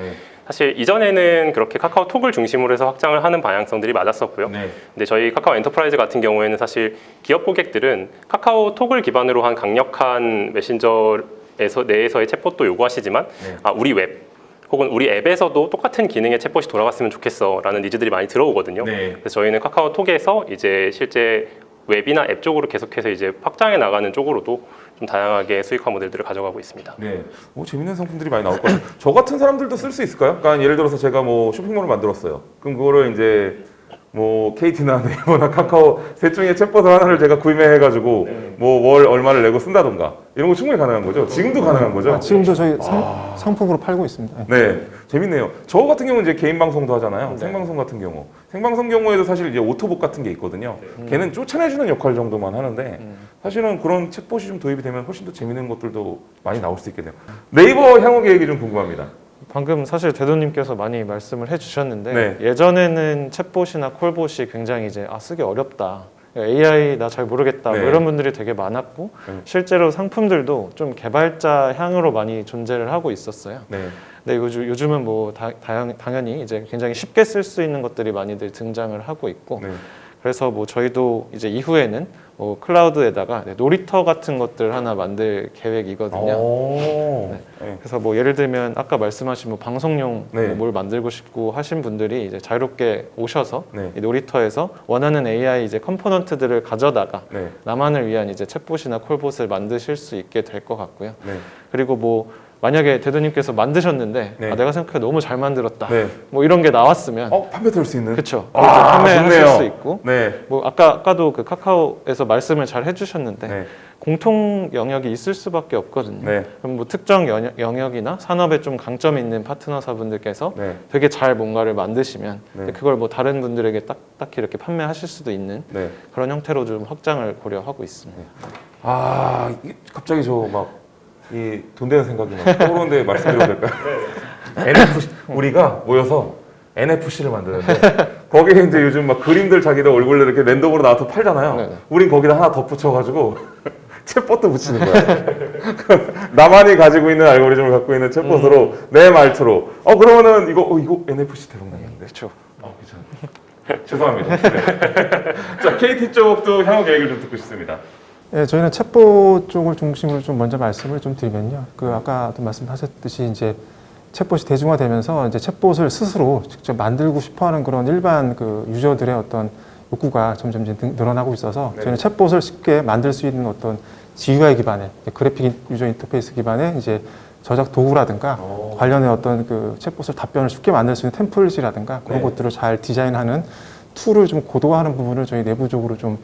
B: 사실 이전에는 그렇게 카카오톡을 중심으로 해서 확장을 하는 방향성들이 맞았었고요. 근데 저희 카카오 엔터프라이즈 같은 경우에는 사실 기업 고객들은 카카오톡을 기반으로 한 강력한 메신저에서 내에서의 챗봇도 요구하시지만 우리 웹 혹은 우리 앱에서도 똑같은 기능의 챗봇이 돌아갔으면 좋겠어 라는 니즈들이 많이 들어오거든요. 그래서 저희는 카카오톡에서 이제 실제 웹이나 앱 쪽으로 계속해서 이제 확장해 나가는 쪽으로도 좀 다양하게 수익화 모델들을 가져가고 있습니다.
A: 네, 재밌는 상품들이 많이 나올 거예요. 저 같은 사람들도 쓸 수 있을까요? 그러니까 예를 들어서 제가 뭐 쇼핑몰을 만들었어요. 그럼 그거를 이제 뭐 KT나 네이버나 카카오 셋 중에 챗봇 하나를 제가 구매해가지고 뭐 월 얼마를 내고 쓴다던가 이런 거 충분히 가능한 거죠? 지금도 가능한 거죠?
D: 지금도 저희 상품으로 팔고 있습니다.
A: 네, 재밌네요. 저 같은 경우는 이제 개인 방송도 하잖아요. 생방송 같은 경우. 생방송 경우에도 사실 이제 오토봇 같은 게 있거든요. 걔는 쫓아내주는 역할 정도만 하는데 사실은 그런 챗봇이 좀 도입이 되면 훨씬 더 재밌는 것들도 많이 나올 수 있겠네요. 네이버 향후 계획이 좀 궁금합니다.
C: 방금 사실 대도님께서 많이 말씀을 해주셨는데
A: 네.
C: 예전에는 챗봇이나 콜봇이 굉장히 이제 쓰기 어렵다. AI 나 잘 모르겠다
A: 네.
C: 뭐 이런 분들이 되게 많았고 실제로 상품들도 좀 개발자 향으로 많이 존재를 하고 있었어요.
A: 네.
C: 근데 요즘은 뭐 당연히 이제 굉장히 쉽게 쓸 수 있는 것들이 많이들 등장을 하고 있고
A: 네.
C: 그래서 뭐 저희도 이제 이후에는 뭐 클라우드에다가 놀이터 같은 것들 하나 만들 계획이거든요.
A: 네.
C: 그래서 뭐 예를 들면 아까 말씀하신 뭐 방송용
A: 네.
C: 뭘 만들고 싶고 하신 분들이 이제 자유롭게 오셔서
A: 네.
C: 이 놀이터에서 원하는 AI 이제 컴포넌트들을 가져다가
A: 네.
C: 나만을 위한 이제 챗봇이나 콜봇을 만드실 수 있게 될 것 같고요.
A: 네.
C: 그리고 뭐 만약에 대도님께서 만드셨는데
A: 네.
C: 내가 생각해 너무 잘 만들었다.
A: 네.
C: 뭐 이런 게 나왔으면
A: 판매 될 수 있는?
C: 그렇죠.
A: 좋네요.
C: 판매하실 수 있고
A: 네.
C: 뭐 아까도 그 카카오에서 말씀을 잘 해주셨는데
A: 네.
C: 공통 영역이 있을 수밖에 없거든요.
A: 네.
C: 그럼 뭐 특정 영역이나 산업에 좀 강점이 있는 파트너사분들께서
A: 네.
C: 되게 잘 뭔가를 만드시면
A: 네.
C: 그걸 뭐 다른 분들에게 딱히 이렇게 판매하실 수도 있는
A: 네.
C: 그런 형태로 좀 확장을 고려하고 있습니다.
A: 이게 갑자기 저 막 이 돈 되는 생각이 막 떠오르는데 말씀드려도 될까요? NFC 우리가 모여서 NFC를 만드는데 거기에 이제 요즘 막 그림들 자기들 얼굴 이렇게 랜덤으로 나와서 팔잖아요.
C: 네네.
A: 우린 거기다 하나 덧붙여가지고 챗봇도 붙이는 거야. 나만이 가지고 있는 알고리즘을 갖고 있는 챗봇으로 내 말투로 그러면은 이거 NFC 대박 나겠는데.
C: 그렇죠.
A: 괜찮아요. 죄송합니다. 네. 자 KT 쪽도 향후 계획을 좀 듣고 싶습니다.
D: 예, 저희는 챗봇 쪽을 중심으로 좀 먼저 말씀을 좀 드리면요. 아까도 말씀하셨듯이 이제 챗봇이 대중화되면서 이제 챗봇을 스스로 직접 만들고 싶어하는 그런 일반 유저들의 어떤 욕구가 점점 이제 늘어나고 있어서 저희는 챗봇을 쉽게 만들 수 있는 어떤 GUI 기반의 그래픽 유저 인터페이스 기반의 이제 저작 도구라든가 관련의 어떤 챗봇을 답변을 쉽게 만들 수 있는 템플릿이라든가 그런 것들을 잘 디자인하는 툴을 좀 고도화하는 부분을 저희 내부적으로 좀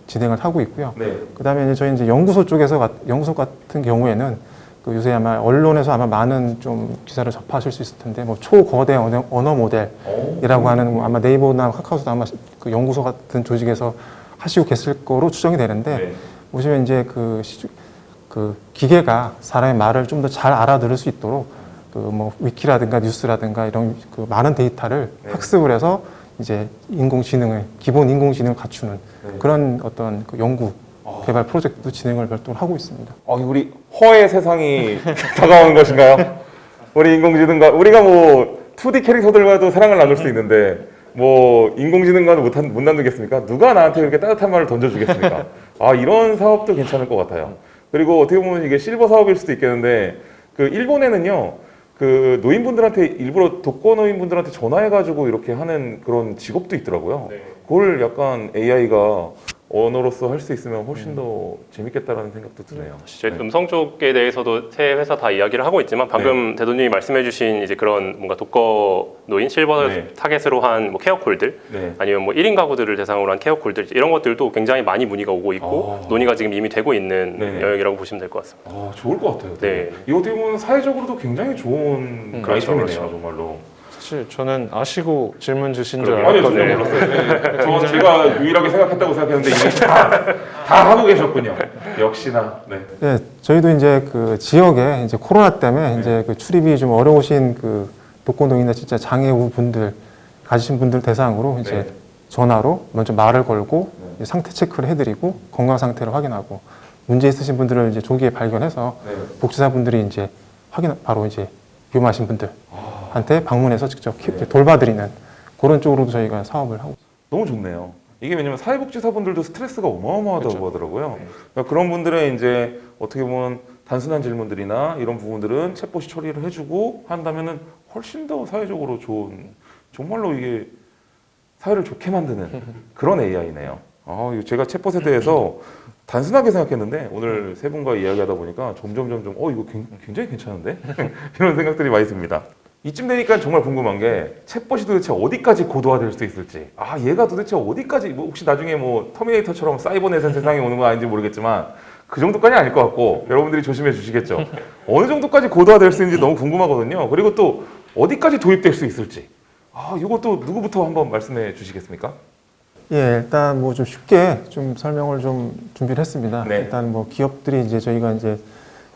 D: 진행을 하고 있고요. 그다음에 저희 이제 연구소 쪽에서 연구소 같은 경우에는 요새 아마 언론에서 아마 많은 좀 기사를 접하실 수 있을 텐데 뭐 초거대 언어 모델이라고 하는 아마 네이버나 카카오도 아마 연구소 같은 조직에서 하시고 계실 거로 추정이 되는데 보시면 이제 기계가 사람의 말을 좀 더 잘 알아들을 수 있도록 뭐 위키라든가 뉴스라든가 이런 많은 데이터를 학습을 해서 이제 기본 인공지능을 갖추는 그런 어떤 연구 개발 프로젝트도 진행을 별도로 하고 있습니다.
A: 우리 허의 세상이 다가오는 것인가요? 우리 인공지능과 우리가 뭐 2D 캐릭터들과도 사랑을 나눌 수 있는데 뭐 인공지능과도 못 나누겠습니까? 누가 나한테 그렇게 따뜻한 말을 던져주겠습니까? 이런 사업도 괜찮을 것 같아요. 그리고 어떻게 보면 이게 실버 사업일 수도 있겠는데 일본에는요 그 노인분들한테 일부러 독거 노인분들한테 전화해가지고 이렇게 하는 그런 직업도 있더라고요. 그걸 약간 AI가 언어로서 할 수 있으면 훨씬 더 재밌겠다라는 생각도 드네요.
B: 저희 음성 쪽에 대해서도 세 회사 다 이야기를 하고 있지만 방금 대도님이 말씀해주신 이제 그런 뭔가 독거 노인 실버 타겟으로 한 뭐 케어콜들 아니면 뭐 1인 가구들을 대상으로 한 케어콜들 이런 것들도 굉장히 많이 문의가 오고 있고 논의가 지금 이미 되고 있는 영역이라고 보시면 될 것 같습니다.
A: 좋을 것 같아요. 이거 어떻게 보면 사회적으로도 굉장히 좋은 아이템이네요, 정말로.
C: 사실 저는 아시고 질문 주신 줄
A: 아니요,
C: 알았거든요.
A: 전혀 몰랐어요. 저 제가 유일하게 생각했다고 생각했는데 이미 다 하고 계셨군요. 역시나.
D: 네, 저희도 이제 그 지역에 이제 코로나 때문에 이제 그 출입이 좀 어려우신 그 독거노인이나 진짜 장애우 분들 가지신 분들 대상으로 이제 전화로 먼저 말을 걸고 이제 상태 체크를 해드리고 건강 상태를 확인하고 문제 있으신 분들을 이제 조기에 발견해서 복지사분들이 이제 바로 이제 위험하신 분들한테 방문해서 직접 돌봐드리는 그런 쪽으로도 저희가 사업을 하고 있습니다.
A: 너무 좋네요. 이게 왜냐면 사회복지사분들도 스트레스가 어마어마하다고 하더라고요. 그러니까 그런 분들의 이제 어떻게 보면 단순한 질문들이나 이런 부분들은 챗봇이 처리를 해주고 한다면은 훨씬 더 사회적으로 좋은, 정말로 이게 사회를 좋게 만드는 그런 AI네요. 이거 제가 챗봇에 대해서 단순하게 생각했는데 오늘 세 분과 이야기하다 보니까 점점 이거 굉장히 괜찮은데? 이런 생각들이 많이 듭니다. 이쯤 되니까 정말 궁금한 게 챗봇이 도대체 어디까지 고도화될 수 있을지, 얘가 도대체 어디까지, 뭐 혹시 나중에 뭐 터미네이터처럼 사이버넷은 세상에 오는 건 아닌지 모르겠지만 그 정도까지는 아닐 것 같고 여러분들이 조심해 주시겠죠. 어느 정도까지 고도화될 수 있는지 너무 궁금하거든요. 그리고 또 어디까지 도입될 수 있을지, 이것도 누구부터 한번 말씀해 주시겠습니까?
D: 예, 일단 뭐 좀 쉽게 좀 설명을 좀 준비를 했습니다. 일단 뭐 기업들이 이제 저희가 이제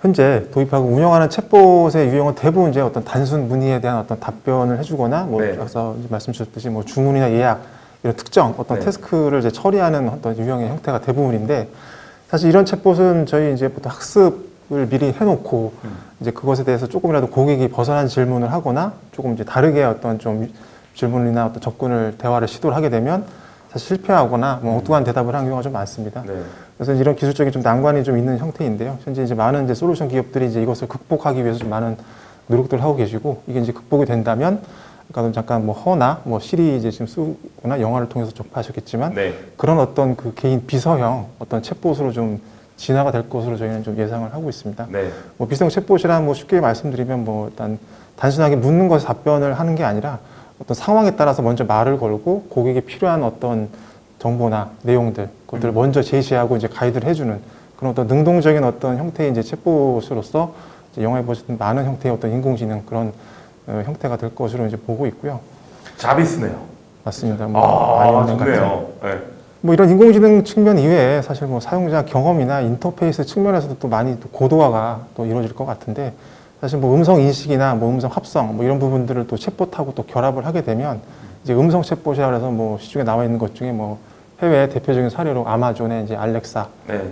D: 현재 도입하고 운영하는 챗봇의 유형은 대부분 이제 어떤 단순 문의에 대한 어떤 답변을 해주거나 뭐 앞서 말씀 주셨듯이 뭐 주문이나 예약 이런 특정 어떤 태스크를 이제 처리하는 어떤 유형의 형태가 대부분인데 사실 이런 챗봇은 저희 이제 보통 학습을 미리 해놓고 이제 그것에 대해서 조금이라도 고객이 벗어난 질문을 하거나 조금 이제 다르게 어떤 좀 질문이나 어떤 접근을 대화를 시도를 하게 되면 사실 실패하거나 뭐 엉뚱한 대답을 하는 경우가 좀 많습니다. 그래서 이런 기술적인 좀 난관이 좀 있는 형태인데요. 현재 이제 많은 이제 솔루션 기업들이 이제 이것을 극복하기 위해서 좀 많은 노력들을 하고 계시고 이게 이제 극복이 된다면 아까도 잠깐 뭐 허나 뭐 시리 이제 지금 쓰거나 영화를 통해서 접하셨겠지만 그런 어떤 그 개인 비서형 어떤 챗봇으로 좀 진화가 될 것으로 저희는 좀 예상을 하고 있습니다. 뭐 비서형 챗봇이란 뭐 쉽게 말씀드리면 뭐 일단 단순하게 묻는 것에 답변을 하는 게 아니라 어떤 상황에 따라서 먼저 말을 걸고 고객에 필요한 어떤 정보나 내용들 그것들을 먼저 제시하고 이제 가이드를 해주는 그런 어떤 능동적인 어떤 형태의 이제 챗봇으로서 이제 영화에 보시는 많은 형태의 어떤 인공지능 그런 형태가 될 것으로 이제 보고 있고요.
A: 자비스네요.
D: 맞습니다. 뭐
A: 좋네요.
D: 뭐 이런 인공지능 측면 이외에 사실 뭐 사용자 경험이나 인터페이스 측면에서도 또 많이 또 고도화가 또 이루어질 것 같은데 사실 뭐 음성 인식이나 뭐 음성 합성 뭐 이런 부분들을 또 챗봇하고 또 결합을 하게 되면 이제 음성 챗봇이라 그래서 뭐 시중에 나와 있는 것 중에 뭐 해외 대표적인 사례로 아마존의 이제 알렉사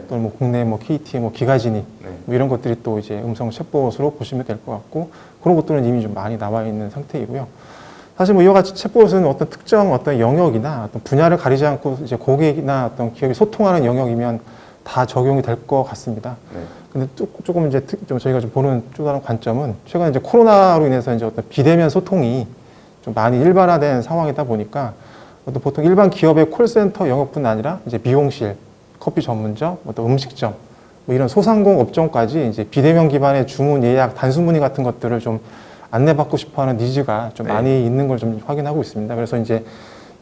D: 또는 뭐 국내 뭐 KT 뭐 기가지니 뭐 이런 것들이 또 이제 음성 챗봇으로 보시면 될 것 같고 그런 것들은 이미 좀 많이 나와 있는 상태이고요. 사실 뭐 이와 같이 챗봇은 어떤 특정 어떤 영역이나 어떤 분야를 가리지 않고 이제 고객이나 어떤 기업이 소통하는 영역이면 다 적용이 될 것 같습니다. 근데 조금 이제 좀 저희가 좀 보는 또 다른 관점은 최근에 이제 코로나로 인해서 이제 어떤 비대면 소통이 좀 많이 일반화된 상황이다 보니까 어떤 보통 일반 기업의 콜센터 영역뿐 아니라 이제 미용실, 커피 전문점, 어떤 음식점 뭐 이런 소상공 업종까지 이제 비대면 기반의 주문 예약 단순 문의 같은 것들을 좀 안내받고 싶어하는 니즈가 좀 많이 있는 걸 좀 확인하고 있습니다. 그래서 이제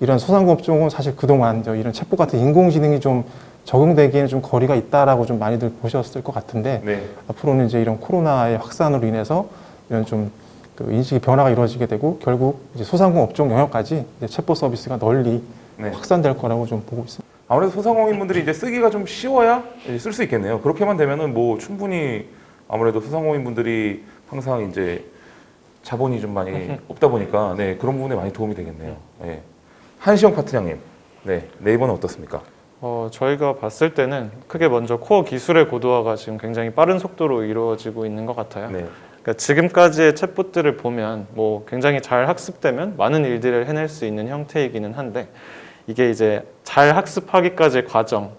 D: 이런 소상공 업종은 사실 그동안 이런 챗봇 같은 인공지능이 좀 적용되기에는 좀 거리가 있다라고 좀 많이들 보셨을 것 같은데 앞으로는 이제 이런 코로나의 확산으로 인해서 이런 좀 그 인식의 변화가 이루어지게 되고 결국 이제 소상공 업종 영역까지 이제 챗봇 서비스가 널리 확산될 거라고 좀 보고 있습니다.
A: 아무래도 소상공인분들이 이제 쓰기가 좀 쉬워야 쓸 수 있겠네요. 그렇게만 되면은 뭐 충분히 아무래도 소상공인분들이 항상 이제 자본이 좀 많이 없다 보니까 그런 부분에 많이 도움이 되겠네요. 한시영 파트장님, 네이버는 어떻습니까?
C: 저희가 봤을 때는 크게 먼저 코어 기술의 고도화가 지금 굉장히 빠른 속도로 이루어지고 있는 것 같아요. 그러니까 지금까지의 챗봇들을 보면 뭐 굉장히 잘 학습되면 많은 일들을 해낼 수 있는 형태이기는 한데 이게 이제 잘 학습하기까지의 과정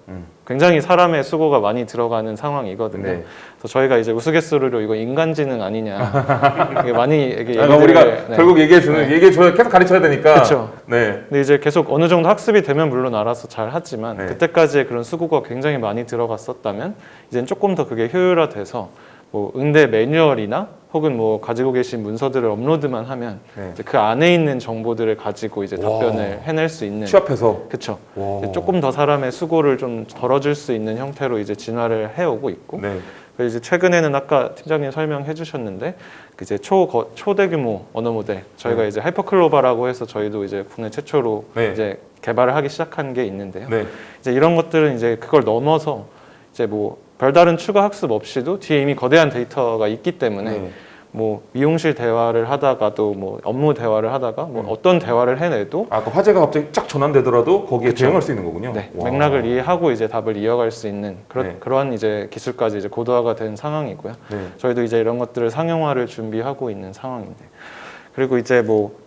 C: 굉장히 사람의 수고가 많이 들어가는 상황이거든요.
A: 네.
C: 그래서 저희가 이제 우스갯소리로 이거 인간지능 아니냐 이게 많이 이게
A: 그러니까 우리가
C: 네.
A: 결국 얘기해줘야 계속 가르쳐야 되니까.
C: 그렇죠.
A: 네.
C: 근데 이제 계속 어느 정도 학습이 되면 물론 알아서 잘 하지만
A: 네.
C: 그때까지의 그런 수고가 굉장히 많이 들어갔었다면 이제는 조금 더 그게 효율화돼서 뭐 응대 매뉴얼이나 혹은 뭐 가지고 계신 문서들을 업로드만 하면
A: 네.
C: 이제 그 안에 있는 정보들을 가지고 이제 답변을 해낼 수 있는
A: 취업해서.
C: 그렇죠.
A: 와.
C: 조금 더 사람의 수고를 좀 덜어줄 수 있는 형태로 이제 진화를 해오고 있고
A: 네.
C: 그래서 이제 최근에는 아까 팀장님 설명해 주셨는데 그 이제 초대규모 언어 모델 저희가 이제 하이퍼클로바라고 해서 저희도 이제 국내 최초로
A: 네.
C: 이제 개발을 하기 시작한 게 있는데요.
A: 네.
C: 이제 이런 것들은 이제 그걸 넘어서 이제 뭐 별다른 추가 학습 없이도 뒤에 이미 거대한 데이터가 있기 때문에
A: 네.
C: 뭐 미용실 대화를 하다가도 뭐 업무 대화를 하다가 뭐 어떤 대화를 해내도
A: 아까 화제가 갑자기 쫙 전환되더라도 거기에
C: 그쵸.
A: 대응할 수 있는 거군요.
C: 네,
A: 와.
C: 맥락을 이해하고 이제 답을 이어갈 수 있는
A: 네.
C: 그러한 이제 기술까지 이제 고도화가 된 상황이고요.
A: 네.
C: 저희도 이제 이런 것들을 상용화를 준비하고 있는 상황인데 그리고 이제 뭐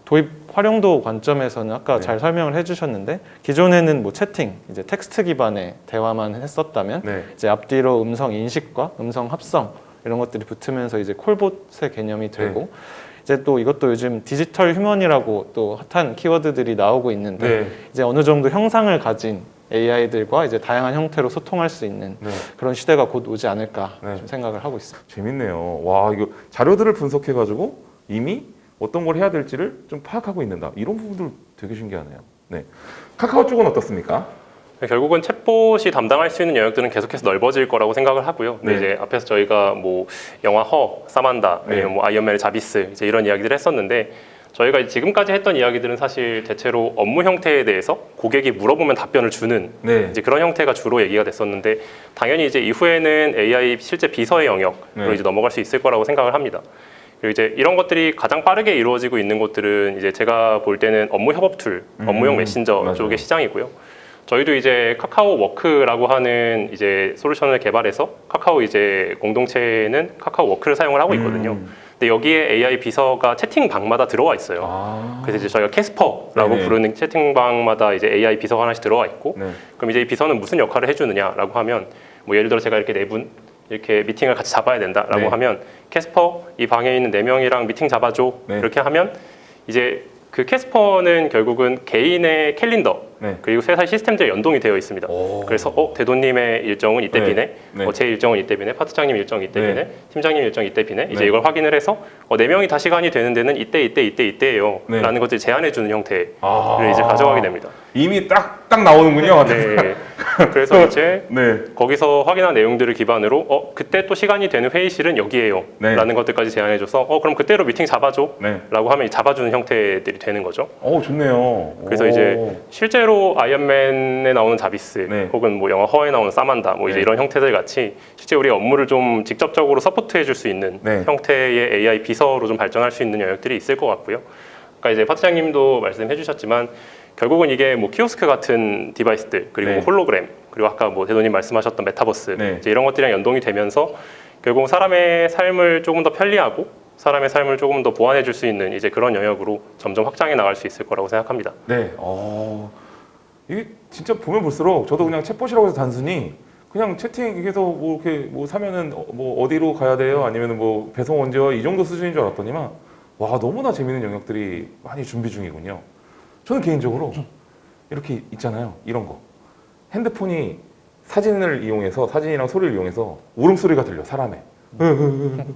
C: 도입 활용도 관점에서는 아까
A: 네.
C: 잘 설명을 해주셨는데 기존에는 뭐 채팅 이제 텍스트 기반의 대화만 했었다면
A: 네.
C: 이제 앞뒤로 음성 인식과 음성 합성 이런 것들이 붙으면서 이제 콜봇의 개념이 되고
A: 네.
C: 이제 또 이것도 요즘 디지털 휴먼이라고 또 핫한 키워드들이 나오고 있는데
A: 네.
C: 이제 어느 정도 형상을 가진 AI들과 이제 다양한 형태로 소통할 수 있는
A: 네.
C: 그런 시대가 곧 오지 않을까
A: 네.
C: 좀 생각을 하고 있습니다.
A: 재밌네요. 와, 이거 자료들을 분석해가지고 이미 어떤 걸 해야 될지를 좀 파악하고 있는다. 이런 부분들 되게 신기하네요. 네. 카카오 쪽은 어떻습니까?
B: 결국은 챗봇이 담당할 수 있는 영역들은 계속해서 넓어질 거라고 생각을 하고요. 근데
A: 네.
B: 이제 앞에서 저희가 뭐 영화 허, 사만다,
A: 네.
B: 아니면 뭐 아이언맨의 자비스 이제 이런 이야기들을 했었는데 저희가 지금까지 했던 이야기들은 사실 대체로 업무 형태에 대해서 고객이 물어보면 답변을 주는
A: 네.
B: 이제 그런 형태가 주로 얘기가 됐었는데 당연히 이제 이후에는 AI 실제 비서의 영역으로
A: 네.
B: 이제 넘어갈 수 있을 거라고 생각을 합니다. 그리고 이제 이런 것들이 가장 빠르게 이루어지고 있는 곳들은 이제 제가 볼 때는 업무 협업 툴, 업무용 메신저
A: 맞아요.
B: 쪽의 시장이고요. 저희도 이제 카카오 워크라고 하는 이제 솔루션을 개발해서 카카오 이제 공동체에는 카카오 워크를 사용을 하고 있거든요. 근데 여기에 AI 비서가 채팅방마다 들어와 있어요.
A: 아.
B: 그래서 이제 저희가 캐스퍼라고
A: 네네.
B: 부르는 채팅방마다 이제 AI 비서가 하나씩 들어와 있고,
A: 네.
B: 그럼 이제 이 비서는 무슨 역할을 해주느냐라고 하면, 뭐 예를 들어 제가 이렇게 네 분 이렇게 미팅을 같이 잡아야 된다라고
A: 네.
B: 하면 캐스퍼 이 방에 있는 4명이랑 미팅 잡아줘
A: 네.
B: 이렇게 하면 이제 그 캐스퍼는 결국은 개인의 캘린더
A: 네.
B: 그리고 회사 시스템들이 연동이 되어 있습니다.
A: 오.
B: 그래서 대도님의 일정은 이때
A: 네.
B: 비네,
A: 네.
B: 제 일정은 이때 비네, 파트장님 일정 이때
A: 네.
B: 비네, 팀장님 일정 이때 비네. 이제
A: 네.
B: 이걸 확인을 해서 4명이 다 시간이 되는 데는 이때예요.
A: 네.
B: 라는 것들을 제안해 주는 형태를
A: 아.
B: 이제 가져가게 됩니다.
A: 이미 딱 나오는군요.
B: 네. 그래서 이제
A: 네.
B: 거기서 확인한 내용들을 기반으로 그때 또 시간이 되는 회의실은 여기에요.
A: 네.
B: 라는 것들까지 제안해줘서 그럼 그때로 미팅 잡아줘.
A: 네.
B: 라고 하면 잡아주는 형태들이 되는 거죠.
A: 좋네요.
B: 그래서
A: 오.
B: 이제 실제로 아이언맨에 나오는 자비스
A: 네.
B: 혹은 뭐 영화 허에 나오는 사만다 뭐 이제
A: 네.
B: 이런 형태들 같이 실제 우리 업무를 좀 직접적으로 서포트해 줄 수 있는
A: 네.
B: 형태의 AI 비서로 좀 발전할 수 있는 영역들이 있을 것 같고요. 아까 이제 파트장님도 말씀해 주셨지만 결국은 이게 뭐 키오스크 같은 디바이스들 그리고
A: 네.
B: 홀로그램 그리고 아까 뭐 대도님 말씀하셨던 메타버스
A: 네.
B: 이제 이런 것들이랑 연동이 되면서 결국 사람의 삶을 조금 더 편리하고 사람의 삶을 조금 더 보완해 줄 수 있는 이제 그런 영역으로 점점 확장해 나갈 수 있을 거라고 생각합니다.
A: 네. 이게 진짜 보면 볼수록 저도 그냥 챗봇이라고 해서 단순히 그냥 채팅에서 뭐 이렇게 뭐 사면은 뭐 어디로 가야 돼요? 아니면 뭐 배송 언제요? 이 정도 수준인 줄 알았더니만 와 너무나 재밌는 영역들이 많이 준비 중이군요. 저는 개인적으로 이렇게 있잖아요. 이런 거 핸드폰이 사진을 이용해서 사진이랑 소리를 이용해서 울음소리가 들려 사람의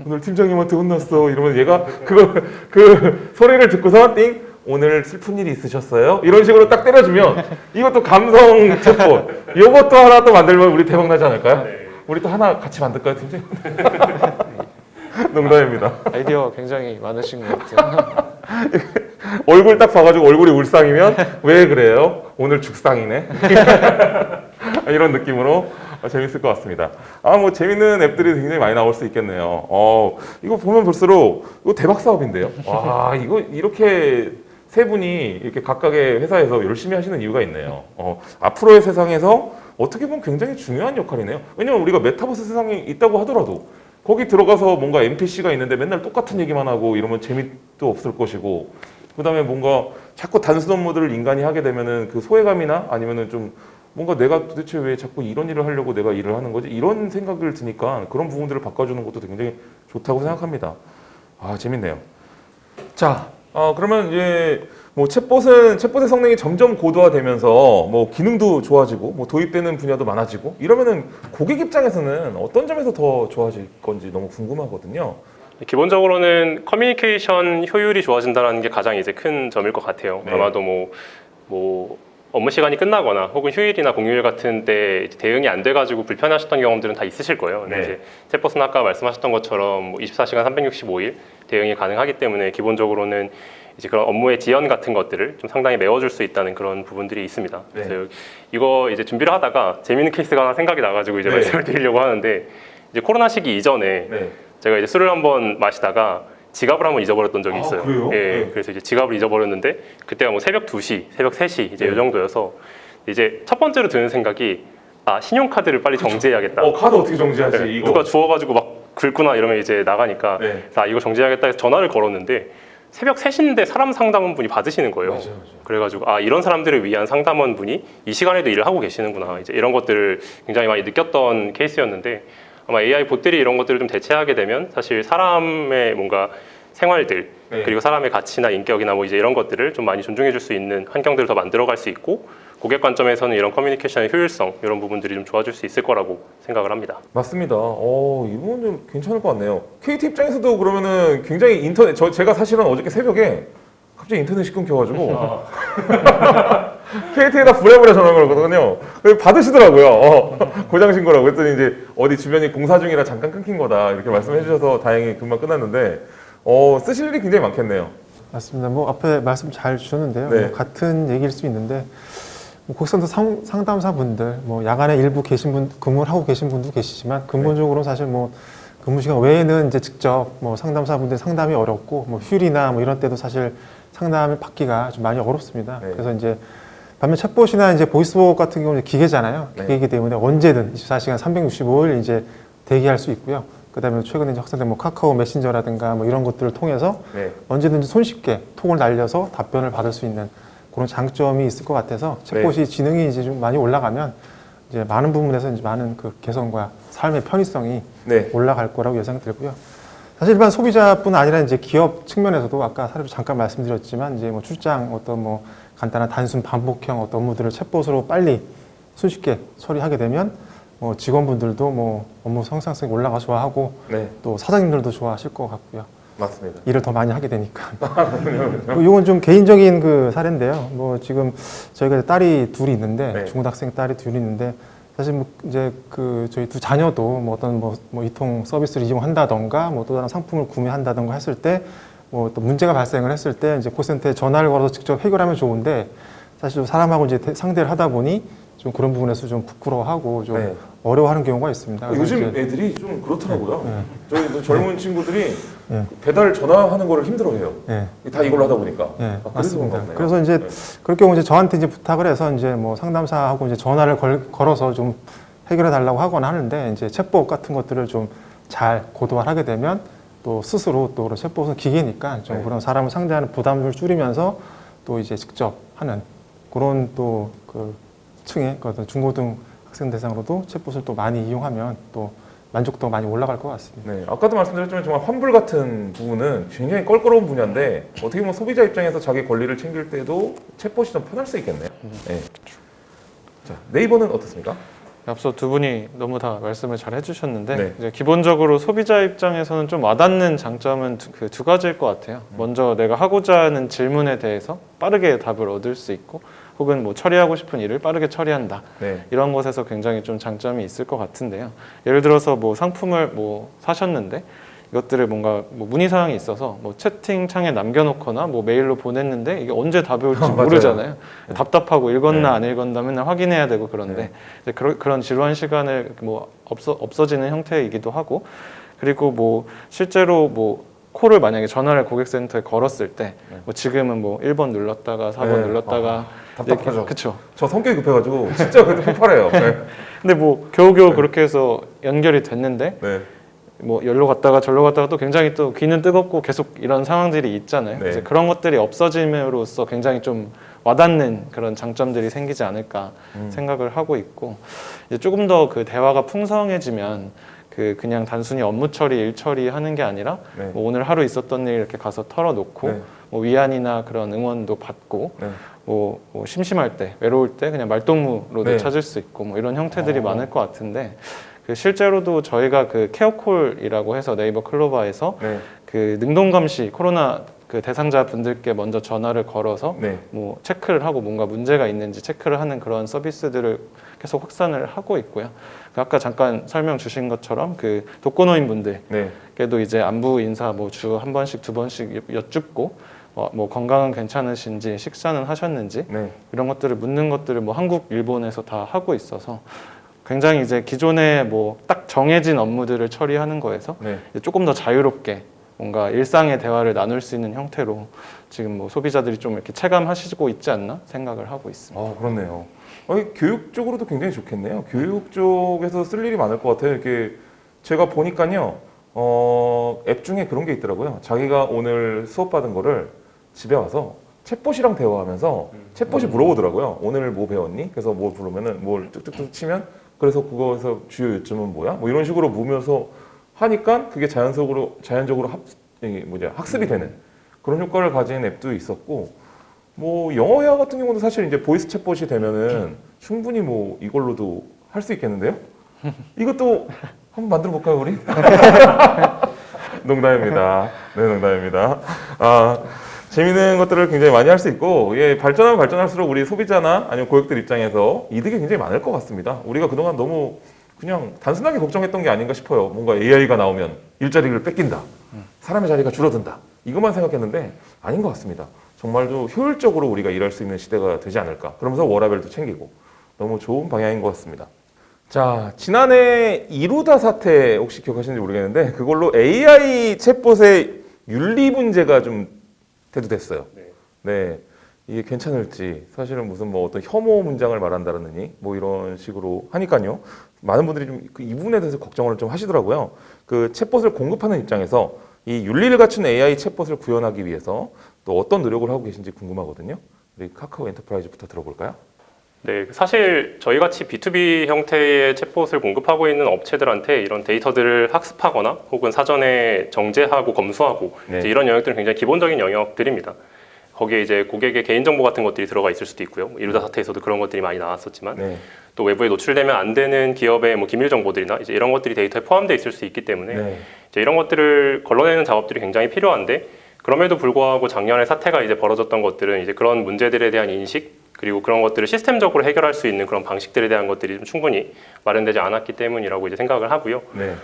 A: 오늘 팀장님한테 혼났어 이러면 얘가 그 소리를 듣고서 띵 오늘 슬픈 일이 있으셨어요? 이런 식으로 딱 때려주면 이것도 감성 챗봇 이것도 하나 또 만들면 우리 대박 나지 않을까요?
B: 네.
A: 우리 또 하나 같이 만들까요 팀장님? 농담입니다.
C: 아이디어가 굉장히 많으신 것 같아요.
A: 얼굴 딱 봐가지고 얼굴이 울상이면 왜 그래요? 오늘 죽상이네. 이런 느낌으로 재밌을 것 같습니다. 뭐 재밌는 앱들이 굉장히 많이 나올 수 있겠네요. 이거 보면 볼수록 이거 대박 사업인데요. 와 이거 이렇게 세 분이 이렇게 각각의 회사에서 열심히 하시는 이유가 있네요. 앞으로의 세상에서 어떻게 보면 굉장히 중요한 역할이네요. 왜냐면 우리가 메타버스 세상에 있다고 하더라도 거기 들어가서 뭔가 NPC가 있는데 맨날 똑같은 얘기만 하고 이러면 재미도 없을 것이고 그 다음에 뭔가 자꾸 단순 업무들을 인간이 하게 되면은 그 소외감이나 아니면은 좀 뭔가 내가 도대체 왜 자꾸 이런 일을 하려고 내가 일을 하는 거지? 이런 생각을 드니까 그런 부분들을 바꿔주는 것도 굉장히 좋다고 생각합니다. 아, 재밌네요. 자, 그러면 이제 뭐 챗봇의 성능이 점점 고도화되면서 뭐 기능도 좋아지고 뭐 도입되는 분야도 많아지고 이러면은 고객 입장에서는 어떤 점에서 더 좋아질 건지 너무 궁금하거든요.
B: 기본적으로는 커뮤니케이션 효율이 좋아진다는 게 가장 이제 큰 점일 것 같아요.
A: 네.
B: 아마도 뭐 업무 시간이 끝나거나 혹은 휴일이나 공휴일 같은 때 대응이 안 돼가지고 불편하셨던 경험들은 다 있으실 거예요. 근데
A: 네.
B: 이제 챗봇은 아까 말씀하셨던 것처럼 뭐 24시간 365일 대응이 가능하기 때문에 기본적으로는 이제 그런 업무의 지연 같은 것들을 좀 상당히 메워줄 수 있다는 그런 부분들이 있습니다.
A: 네.
B: 그래서 이거 이제 준비를 하다가 재밌는 케이스가 하나 생각이 나가지고 이제
A: 네.
B: 말씀을 드리려고 하는데 이제 코로나 시기 이전에
A: 네.
B: 제가 이제 술을 한번 마시다가 지갑을 한번 잊어버렸던 적이 있어요.
A: 그래요?
B: 예,
A: 네.
B: 그래서 이제 지갑을 잊어버렸는데 그때가 뭐 새벽 2시, 새벽 3시 이제
A: 네.
B: 이 정도여서 이제 첫 번째로 드는 생각이 신용카드를 빨리 정지해야겠다.
A: 카드 어떻게 정지하지?
B: 네,
A: 이거.
B: 누가 주워가지고 막 긁구나 이러면 이제 나가니까
A: 네.
B: 이거 정지해야겠다 해서 전화를 걸었는데 새벽 3시인데 사람 상담원분이 받으시는 거예요.
A: 맞아요.
B: 그래가지고 이런 사람들을 위한 상담원분이 이 시간에도 일을 하고 계시는구나. 이제 이런 것들을 굉장히 많이 느꼈던 케이스였는데 아마 AI 봇들이 이런 것들을 좀 대체하게 되면 사실 사람의 뭔가 생활들
A: 네.
B: 그리고 사람의 가치나 인격이나 뭐 이제 이런 것들을 좀 많이 존중해 줄 수 있는 환경들을 더 만들어갈 수 있고 고객 관점에서는 이런 커뮤니케이션의 효율성 이런 부분들이 좀 좋아질 수 있을 거라고 생각을 합니다.
A: 맞습니다. 이 부분 좀 괜찮을 것 같네요. KT 입장에서도 그러면은 굉장히 제가 사실은 어저께 새벽에 갑자기 인터넷이 끊겨가지고 KT에다 부랴부랴 전화 걸었거든요. 받으시더라고요. 고장 신고라고 했더니 이제 어디 주변이 공사 중이라 잠깐 끊긴 거다 이렇게 말씀해 주셔서 다행히 금방 끝났는데 쓰실 일이 굉장히 많겠네요.
D: 맞습니다. 뭐 앞에 말씀 잘 주셨는데요.
A: 네.
D: 뭐 같은 얘기일 수 있는데 뭐 고객센터 상담사 분들, 뭐 야간에 일부 근무를 하고 계신 분도 계시지만 근본적으로 사실 뭐 근무 시간 외에는 이제 직접 뭐 상담사 분들 상담이 어렵고 뭐 휴일이나 뭐 이런 때도 사실 상담을 받기가 좀 많이 어렵습니다.
A: 네.
D: 그래서 이제 반면 챗봇이나 이제 보이스봇 같은 경우는 기계잖아요.
A: 네.
D: 기계이기 때문에 언제든 24시간 365일 이제 대기할 수 있고요. 그다음에 최근에 이제 확산된 뭐 카카오 메신저라든가 뭐 이런 것들을 통해서
A: 네.
D: 언제든지 손쉽게 톡을 날려서 답변을 받을 수 있는 그런 장점이 있을 것 같아서 챗봇이 지능이 이제 좀 많이 올라가면 이제 많은 부분에서 이제 많은 그 개선과 삶의 편의성이
A: 네.
D: 올라갈 거라고 예상이 들고요. 사실 일반 소비자뿐 아니라 이제 기업 측면에서도 아까 사례로 잠깐 말씀드렸지만 이제 뭐 출장 어떤 뭐 간단한 단순 반복형 어떤 업무들을 챗봇으로 빨리 손쉽게 처리하게 되면 뭐 직원분들도 뭐 업무 성장성이 올라가 좋아하고
A: 네.
D: 또 사장님들도 좋아하실 것 같고요.
A: 맞습니다.
D: 일을 더 많이 하게 되니까. 이건 좀 개인적인 그 사례인데요. 뭐 지금 저희가 딸이 둘이 있는데
A: 네.
D: 중고등학생 딸이 둘이 있는데 사실 뭐 이제 그 저희 두 자녀도 뭐 어떤 뭐 이통 서비스를 이용한다던가 뭐 또 다른 상품을 구매한다던가 했을 때 뭐 또 문제가 발생을 했을 때 이제 콜센터에 전화를 걸어서 직접 해결하면 좋은데 사실 사람하고 이제 상대를 하다 보니 좀 그런 부분에서 좀 부끄러워하고 좀
A: 네.
D: 어려워하는 경우가 있습니다. 그래서
A: 요즘
D: 이제
A: 애들이 좀 그렇더라고요.
D: 네.
A: 저희 젊은 친구들이
D: 네.
A: 배달 전화하는 거를 힘들어해요.
D: 예.
A: 다 이걸로 하다 보니까.
D: 네,
A: 그래서
D: 맞습니다.
A: 그런가 보네요.
D: 그래서 이제
A: 네.
D: 그럴 경우 이제 저한테 이제 부탁을 해서 이제 뭐 상담사하고 이제 전화를 걸어서 좀 해결해 달라고 하거나 하는데 이제 챗봇 같은 것들을 좀 잘 고도화하게 되면 또 스스로 또 그런 챗봇은 기계니까 좀
A: 네.
D: 그런 사람을 상대하는 부담을 줄이면서 또 이제 직접 하는 그런 또 그 층의 그 어떤 중고등 학생 대상으로도 챗봇을 또 많이 이용하면 또 만족도가 많이 올라갈 것 같습니다.
A: 네, 아까도 말씀드렸지만 정말 환불 같은 부분은 굉장히 껄끄러운 분야인데 어떻게 보면 소비자 입장에서 자기 권리를 챙길 때도 챗봇이 좀 편할 수 있겠네요. 네. 자, 네이버는 어떻습니까?
C: 앞서 두 분이 너무 다 말씀을 잘 해주셨는데
A: 네.
C: 이제 기본적으로 소비자 입장에서는 좀 와닿는 장점은 두 가지일 것 같아요. 먼저 내가 하고자 하는 질문에 대해서 빠르게 답을 얻을 수 있고 혹은 뭐 처리하고 싶은 일을 빠르게 처리한다.
A: 네.
C: 이런 것에서 굉장히 좀 장점이 있을 것 같은데요. 예를 들어서 뭐 상품을 뭐 사셨는데 이것들을 뭔가 뭐 문의 사항이 있어서 뭐 채팅창에 남겨놓거나 뭐 메일로 보냈는데 이게 언제 답이 올지
A: 맞아요.
C: 모르잖아요. 답답하고 읽었나
A: 네.
C: 안 읽었나 맨날 확인해야 되고 그런데
A: 네.
C: 이제 그런 지루한 시간을 뭐 없어지는 형태이기도 하고 그리고 뭐 실제로 뭐 콜을 만약에 전화를 고객센터에 걸었을 때 뭐 지금은 뭐 1번 눌렀다가 4번
A: 네.
C: 눌렀다가
A: 답답하죠.
C: 그렇죠.
A: 저 성격이 급해가지고 진짜 그때 폭발해요. 네.
C: 근데 뭐 겨우겨우 그렇게 해서 연결이 됐는데
A: 네.
C: 뭐 열로 갔다가 절로 갔다가 또 굉장히 또 귀는 뜨겁고 계속 이런 상황들이 있잖아요.
A: 네.
C: 이제 그런 것들이 없어짐으로써 굉장히 좀 와닿는 그런 장점들이 생기지 않을까 생각을 하고 있고, 이제 조금 더 그 대화가 풍성해지면 그냥 단순히 업무 처리, 일 처리하는 게 아니라
A: 네.
C: 뭐 오늘 하루 있었던 일 이렇게 가서 털어놓고
A: 네.
C: 뭐 위안이나 그런 응원도 받고
A: 네.
C: 뭐 심심할 때, 외로울 때 그냥 말동무로도
A: 네.
C: 찾을 수 있고 뭐 이런 형태들이 많을 것 같은데, 실제로도 저희가 그 케어콜이라고 해서 네이버 클로바에서
A: 네.
C: 그 능동감시 코로나 그 대상자 분들께 먼저 전화를 걸어서
A: 네.
C: 뭐 체크를 하고 뭔가 문제가 있는지 체크를 하는 그런 서비스들을 계속 확산을 하고 있고요. 아까 잠깐 설명 주신 것처럼 그 독거노인 분들께도
A: 네.
C: 이제 안부 인사 뭐 주 한 번씩 두 번씩 여쭙고 뭐 건강은 괜찮으신지 식사는 하셨는지
A: 네.
C: 이런 것들을 묻는 것들을 뭐 한국, 일본에서 다 하고 있어서 굉장히 이제 기존에 뭐 딱 정해진 업무들을 처리하는 거에서
A: 네.
C: 이제 조금 더 자유롭게 뭔가 일상의 대화를 나눌 수 있는 형태로 지금 뭐 소비자들이 좀 이렇게 체감하시고 있지 않나 생각을 하고 있습니다.
A: 그렇네요. 교육 쪽으로도 굉장히 좋겠네요. 교육 쪽에서 쓸 일이 많을 것 같아요. 이렇게 제가 보니까요, 앱 중에 그런 게 있더라고요. 자기가 오늘 수업 받은 거를 집에 와서 챗봇이랑 대화하면서 챗봇이 물어보더라고요. 오늘 뭐 배웠니? 그래서 뭐 부르면은 뭘 뚝뚝뚝 치면 그래서 그거에서 주요 요점은 뭐야? 뭐 이런 식으로 묻으면서 하니까 그게 자연적으로 학습이 되는 그런 효과를 가진 앱도 있었고, 뭐 영어 회화 같은 경우도 사실 이제 보이스 챗봇이 되면은 충분히 뭐 이걸로도 할 수 있겠는데요? 이것도 한번 만들어 볼까요, 우리? 농담입니다. 네, 농담입니다. 재미있는 것들을 굉장히 많이 할 수 있고, 발전하면 발전할수록 우리 소비자나 아니면 고객들 입장에서 이득이 굉장히 많을 것 같습니다. 우리가 그동안 너무 그냥 단순하게 걱정했던 게 아닌가 싶어요. 뭔가 AI가 나오면 일자리를 뺏긴다, 사람의 자리가 줄어든다, 이것만 생각했는데 아닌 것 같습니다. 정말로 효율적으로 우리가 일할 수 있는 시대가 되지 않을까. 그러면서 워라밸도 챙기고 너무 좋은 방향인 것 같습니다. 자, 지난해 이루다 사태 혹시 기억하시는지 모르겠는데 그걸로 AI 챗봇의 윤리 문제가 좀 대두됐어요. 네. 이게 괜찮을지, 사실은 무슨 뭐 어떤 혐오 문장을 말한다느니 뭐 이런 식으로 하니까요. 많은 분들이 좀 이 부분에 대해서 걱정을 좀 하시더라고요. 그 챗봇을 공급하는 입장에서 이 윤리를 갖춘 AI 챗봇을 구현하기 위해서 또 어떤 노력을 하고 계신지 궁금하거든요. 우리 카카오 엔터프라이즈부터 들어볼까요?
B: 네, 사실 저희 같이 B2B 형태의 챗봇을 공급하고 있는 업체들한테 이런 데이터들을 학습하거나 혹은 사전에 정제하고 검수하고
A: 네.
B: 이제 이런 영역들은 굉장히 기본적인 영역들입니다. 거기에 이제 고객의 개인정보 같은 것들이 들어가 있을 수도 있고요. 이루다 사태에서도 그런 것들이 많이 나왔었지만
A: 네.
B: 또 외부에 노출되면 안 되는 기업의 뭐 기밀 정보들이나 이제 이런 것들이 데이터에 포함되어 있을 수 있기 때문에
A: 네.
B: 이제 이런 것들을 걸러내는 작업들이 굉장히 필요한데, 그럼에도 불구하고 작년에 사태가 이제 벌어졌던 것들은 이제 그런 문제들에 대한 인식, 그리고 그런 것들을 시스템적으로 해결할 수 있는 그런 방식들에 대한 것들이 좀 충분히 마련되지 않았기 때문이라고 이제 생각을 하고요.
A: 네.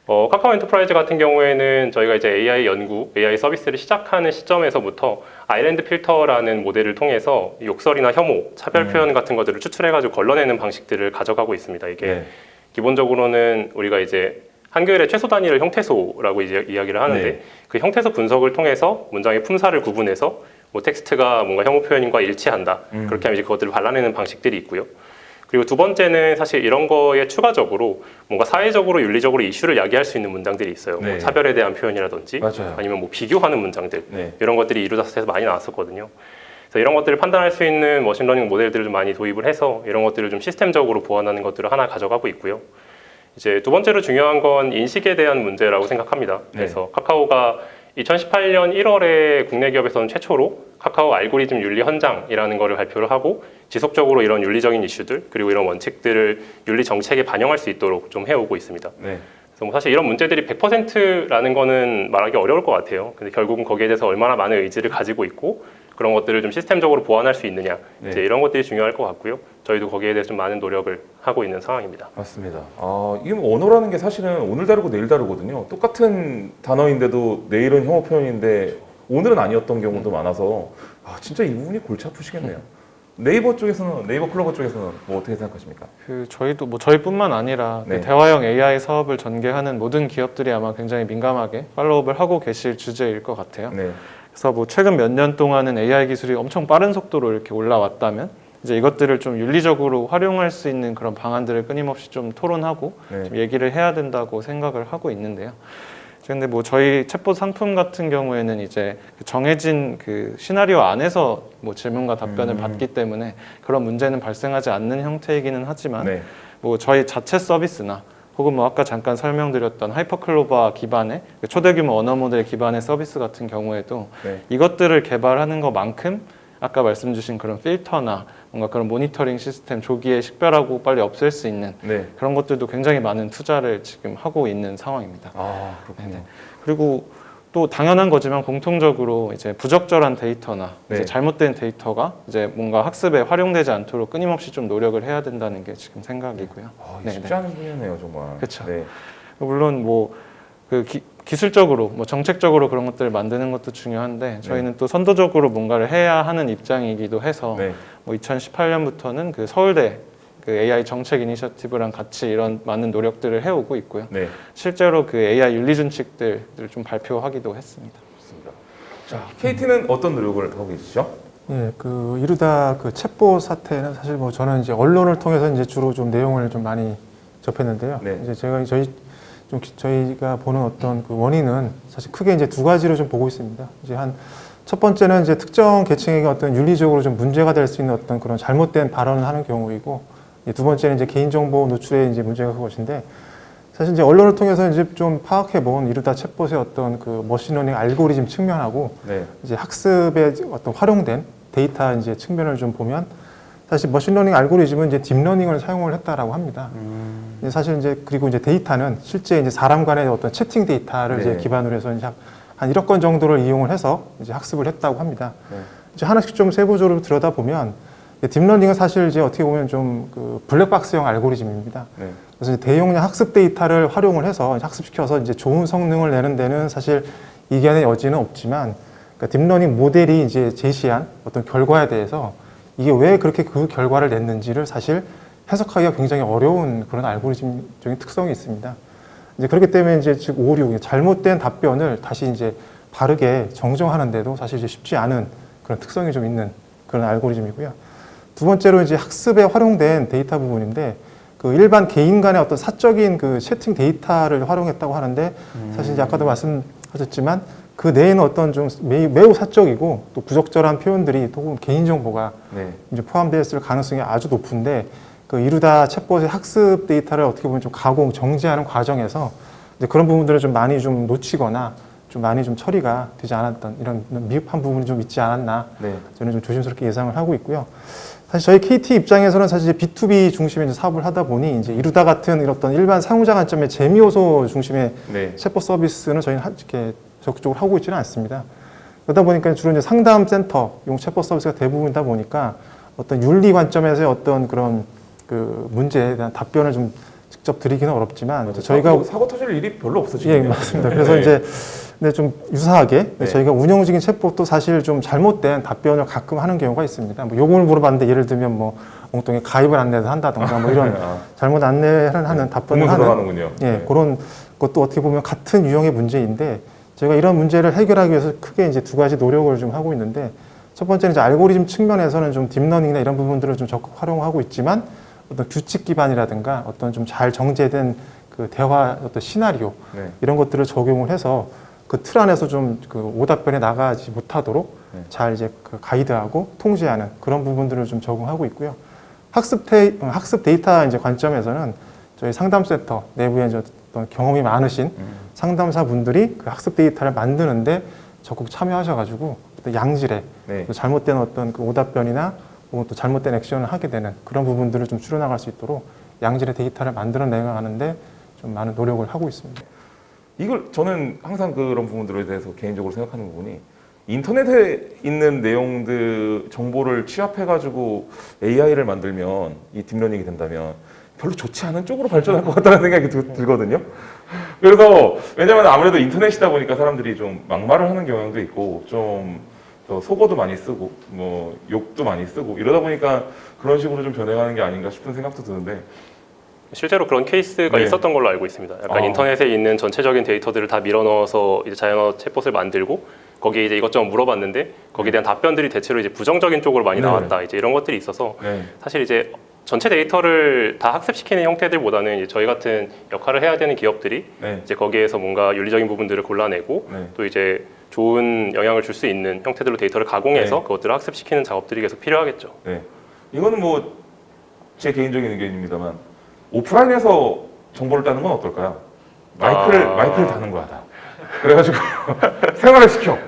B: 카카오 엔터프라이즈 같은 경우에는 저희가 이제 AI 연구, AI 서비스를 시작하는 시점에서부터 아일랜드 필터라는 모델을 통해서 욕설이나 혐오, 차별 표현 같은 것들을 추출해가지고 걸러내는 방식들을 가져가고 있습니다. 이게
A: 네.
B: 기본적으로는 우리가 이제 한글의 최소 단위를 형태소라고 이제 이야기를 하는데,
A: 네.
B: 그 형태소 분석을 통해서 문장의 품사를 구분해서 뭐 텍스트가 뭔가 혐오 표현과 일치한다, 그렇게 하면 이제 그것들을 발라내는 방식들이 있고요. 그리고 두 번째는 사실 이런 거에 추가적으로 뭔가 사회적으로 윤리적으로 이슈를 야기할 수 있는 문장들이 있어요.
A: 네.
B: 뭐 차별에 대한 표현이라든지
A: 맞아요.
B: 아니면 뭐 비교하는 문장들,
A: 네.
B: 이런 것들이 이루다 사태에서 많이 나왔었거든요. 그래서 이런 것들을 판단할 수 있는 머신러닝 모델들을 좀 많이 도입을 해서 이런 것들을 좀 시스템적으로 보완하는 것들을 하나 가져가고 있고요. 이제 두 번째로 중요한 건 인식에 대한 문제라고 생각합니다. 그래서 카카오가 2018년 1월에 국내 기업에서는 최초로 카카오 알고리즘 윤리 헌장이라는 것을 발표를 하고, 지속적으로 이런 윤리적인 이슈들 그리고 이런 원칙들을 윤리 정책에 반영할 수 있도록 좀 해오고 있습니다.
A: 네.
B: 그래서 뭐 사실 이런 문제들이 100%라는 거는 말하기 어려울 것 같아요. 근데 결국은 거기에 대해서 얼마나 많은 의지를 가지고 있고 그런 것들을 좀 시스템적으로 보완할 수 있느냐,
A: 네.
B: 이제 이런 것들이 중요할 것 같고요. 저희도 거기에 대해서 좀 많은 노력을 하고 있는 상황입니다.
A: 맞습니다. 이게 뭐 언어라는 게 사실은 오늘 다르고 내일 다르거든요. 똑같은 단어인데도 내일은 혐오 표현인데 오늘은 아니었던 경우도 많아서 진짜 이 부분이 골치 아프시겠네요. 네이버 쪽에서는, 네이버 클로버 쪽에서는 뭐 어떻게 생각하십니까?
C: 저희도 뭐 저희뿐만 아니라
A: 네.
C: 그 대화형 AI 사업을 전개하는 모든 기업들이 아마 굉장히 민감하게 팔로우업을 하고 계실 주제일 것 같아요.
A: 네.
C: 그래서 뭐 최근 몇 년 동안은 AI 기술이 엄청 빠른 속도로 이렇게 올라왔다면, 이제 이것들을 좀 윤리적으로 활용할 수 있는 그런 방안들을 끊임없이 좀 토론하고 좀 얘기를 해야 된다고 생각을 하고 있는데요. 근데 뭐 저희 챗봇 상품 같은 경우에는 이제 정해진 그 시나리오 안에서 뭐 질문과 답변을 받기 때문에 그런 문제는 발생하지 않는 형태이기는 하지만 뭐 저희 자체 서비스나 혹은 뭐 아까 잠깐 설명드렸던 하이퍼클로바 기반의 초대규모 언어 모델 기반의 서비스 같은 경우에도 이것들을 개발하는 것만큼 아까 말씀 주신 그런 필터나 뭔가 그런 모니터링 시스템 조기에 식별하고 빨리 없앨 수 있는 그런 것들도 굉장히 많은 투자를 지금 하고 있는 상황입니다.
A: 아, 그렇군요.
C: 그리고 또 당연한 거지만 공통적으로 이제 부적절한 데이터나 이제 잘못된 데이터가 이제 뭔가 학습에 활용되지 않도록 끊임없이 좀 노력을 해야 된다는 게 지금 생각이고요.
A: 쉽지 않은 분야네요, 정말.
C: 그렇죠. 물론 뭐 그 기술적으로 뭐 정책적으로 그런 것들을 만드는 것도 중요한데 저희는 또 선도적으로 뭔가를 해야 하는 입장이기도 해서 뭐 2018년부터는 그 서울대 그 AI 정책 이니셔티브랑 같이 이런 많은 노력들을 해오고 있고요. 실제로 그 AI 윤리 준칙들을 좀 발표하기도 했습니다.
A: 좋습니다. 자, KT는 어떤 노력을 하고 계시죠?
D: 예, 그 이루다 그 챗봇 사태는 사실 뭐 저는 이제 언론을 통해서 이제 주로 좀 내용을 좀 많이 접했는데요. 이제 저희가 보는 어떤 그 원인은 사실 크게 이제 두 가지로 좀 보고 있습니다. 이제 첫 번째는 이제 특정 계층에게 어떤 윤리적으로 좀 문제가 될 수 있는 어떤 그런 잘못된 발언을 하는 경우이고, 두 번째는 이제 개인정보 노출에 이제 문제가 그것인데, 사실 이제 언론을 통해서 이제 좀 파악해 본 이루다 챗봇의 어떤 그 머신러닝 알고리즘 측면하고 이제 학습에 어떤 활용된 데이터 이제 측면을 좀 보면 사실 머신러닝 알고리즘은 이제 딥러닝을 사용을 했다라고 합니다. 사실 이제 그리고 이제 데이터는 실제 이제 사람 간의 어떤 채팅 데이터를 이제 기반으로 해서 이제 한 1억 건 정도를 이용을 해서 이제 학습을 했다고 합니다. 이제 하나씩 좀 세부적으로 들여다 보면 딥러닝은 사실 이제 어떻게 보면 좀 그 블랙박스형 알고리즘입니다. 그래서 이제 대용량 학습 데이터를 활용을 해서 학습시켜서 이제 좋은 성능을 내는 데는 사실 이견의 여지는 없지만, 그러니까 딥러닝 모델이 이제 제시한 어떤 결과에 대해서 이게 왜 그렇게 그 결과를 냈는지를 사실 해석하기가 굉장히 어려운 그런 알고리즘적인 특성이 있습니다. 이제 그렇기 때문에 이제 즉 오류, 잘못된 답변을 다시 이제 바르게 정정하는데도 사실 이제 쉽지 않은 그런 특성이 좀 있는 그런 알고리즘이고요. 두 번째로 이제 학습에 활용된 데이터 부분인데, 그 일반 개인 간의 어떤 사적인 그 채팅 데이터를 활용했다고 하는데, 사실 이제 아까도 말씀하셨지만 그 내에는 어떤 좀 매우 사적이고 또 부적절한 표현들이 또 개인정보가 이제 포함되어 있을 가능성이 아주 높은데, 그 이루다 챗봇의 학습 데이터를 어떻게 보면 좀 가공, 정제하는 과정에서 이제 그런 부분들을 좀 많이 좀 놓치거나 좀 많이 좀 처리가 되지 않았던 이런 미흡한 부분이 좀 있지 않았나 저는 좀 조심스럽게 예상을 하고 있고요. 사실 저희 KT 입장에서는 사실 B2B 중심의 사업을 하다 보니 이제 이루다 같은 이런 어떤 일반 사용자 관점의 재미 요소 중심의 챗봇 서비스는 저희는 이렇게 적극적으로 하고 있지는 않습니다. 그러다 보니까 주로 이제 상담 센터용 챗봇 서비스가 대부분이다 보니까 어떤 윤리 관점에서의 어떤 그런 그 문제에 대한 답변을 좀 직접 드리기는 어렵지만 저희가
A: 사고 터질 일이 별로 없어지죠.
D: 예, 맞습니다. 그래서 이제 근데 좀 유사하게 저희가 운영 중인 챗봇도 사실 좀 잘못된 답변을 가끔 하는 경우가 있습니다. 뭐 요금을 물어봤는데 예를 들면 뭐 엉뚱히 가입을 안내를 한다던가 뭐 이런 잘못 안내를 하는 답변을 하는 그런 것도 어떻게 보면 같은 유형의 문제인데, 저희가 이런 문제를 해결하기 위해서 크게 이제 두 가지 노력을 좀 하고 있는데, 첫 번째는 이제 알고리즘 측면에서는 좀 딥러닝이나 이런 부분들을 좀 적극 활용하고 있지만, 어떤 규칙 기반이라든가 어떤 좀 잘 정제된 그 대화 어떤 시나리오 이런 것들을 적용을 해서 그 틀 안에서 좀 그 오답변에 나가지 못하도록 잘 이제 그 가이드하고 통제하는 그런 부분들을 좀 적용하고 있고요. 학습 데이터 이제 관점에서는 저희 상담센터 내부에 이제 어떤 경험이 많으신 상담사 분들이 그 학습 데이터를 만드는데 적극 참여하셔가지고 또 양질의 또 잘못된 어떤 그 오답변이나 혹은 또 잘못된 액션을 하게 되는 그런 부분들을 좀 줄여나갈 수 있도록 양질의 데이터를 만들어내가는데 좀 많은 노력을 하고 있습니다.
A: 이걸 저는 항상 그런 부분들에 대해서 개인적으로 생각하는 부분이, 인터넷에 있는 내용들 정보를 취합해가지고 AI를 만들면 이 딥러닝이 된다면 별로 좋지 않은 쪽으로 발전할 것 같다는 생각이 들거든요. 그래서 왜냐면 아무래도 인터넷이다 보니까 사람들이 좀 막말을 하는 경향도 있고 좀 속어도 많이 쓰고 뭐 욕도 많이 쓰고 이러다 보니까 그런 식으로 좀 변해가는 게 아닌가 싶은 생각도 드는데,
B: 실제로 그런 케이스가 있었던 걸로 알고 있습니다. 약간 인터넷에 있는 전체적인 데이터들을 다 밀어넣어서 이제 자연어 챗봇을 만들고 거기에 이제 이것저것 물어봤는데 거기에 대한 답변들이 대체로 이제 부정적인 쪽으로 많이
A: 네.
B: 나왔다. 이제 이런 것들이 있어서
A: 네.
B: 사실 이제 전체 데이터를 다 학습시키는 형태들보다는 이제 저희 같은 역할을 해야 되는 기업들이
A: 네.
B: 이제 거기에서 뭔가 윤리적인 부분들을 골라내고
A: 네.
B: 또 이제 좋은 영향을 줄 수 있는 형태들로 데이터를 가공해서
A: 네.
B: 그것들을 학습시키는 작업들이 계속 필요하겠죠.
A: 네. 이거는 뭐 제 개인적인 의견입니다만 오프라인에서 정보를 따는 건 어떨까요? 마이크를 다는 거야 다. 그래가지고 생활을 시켜.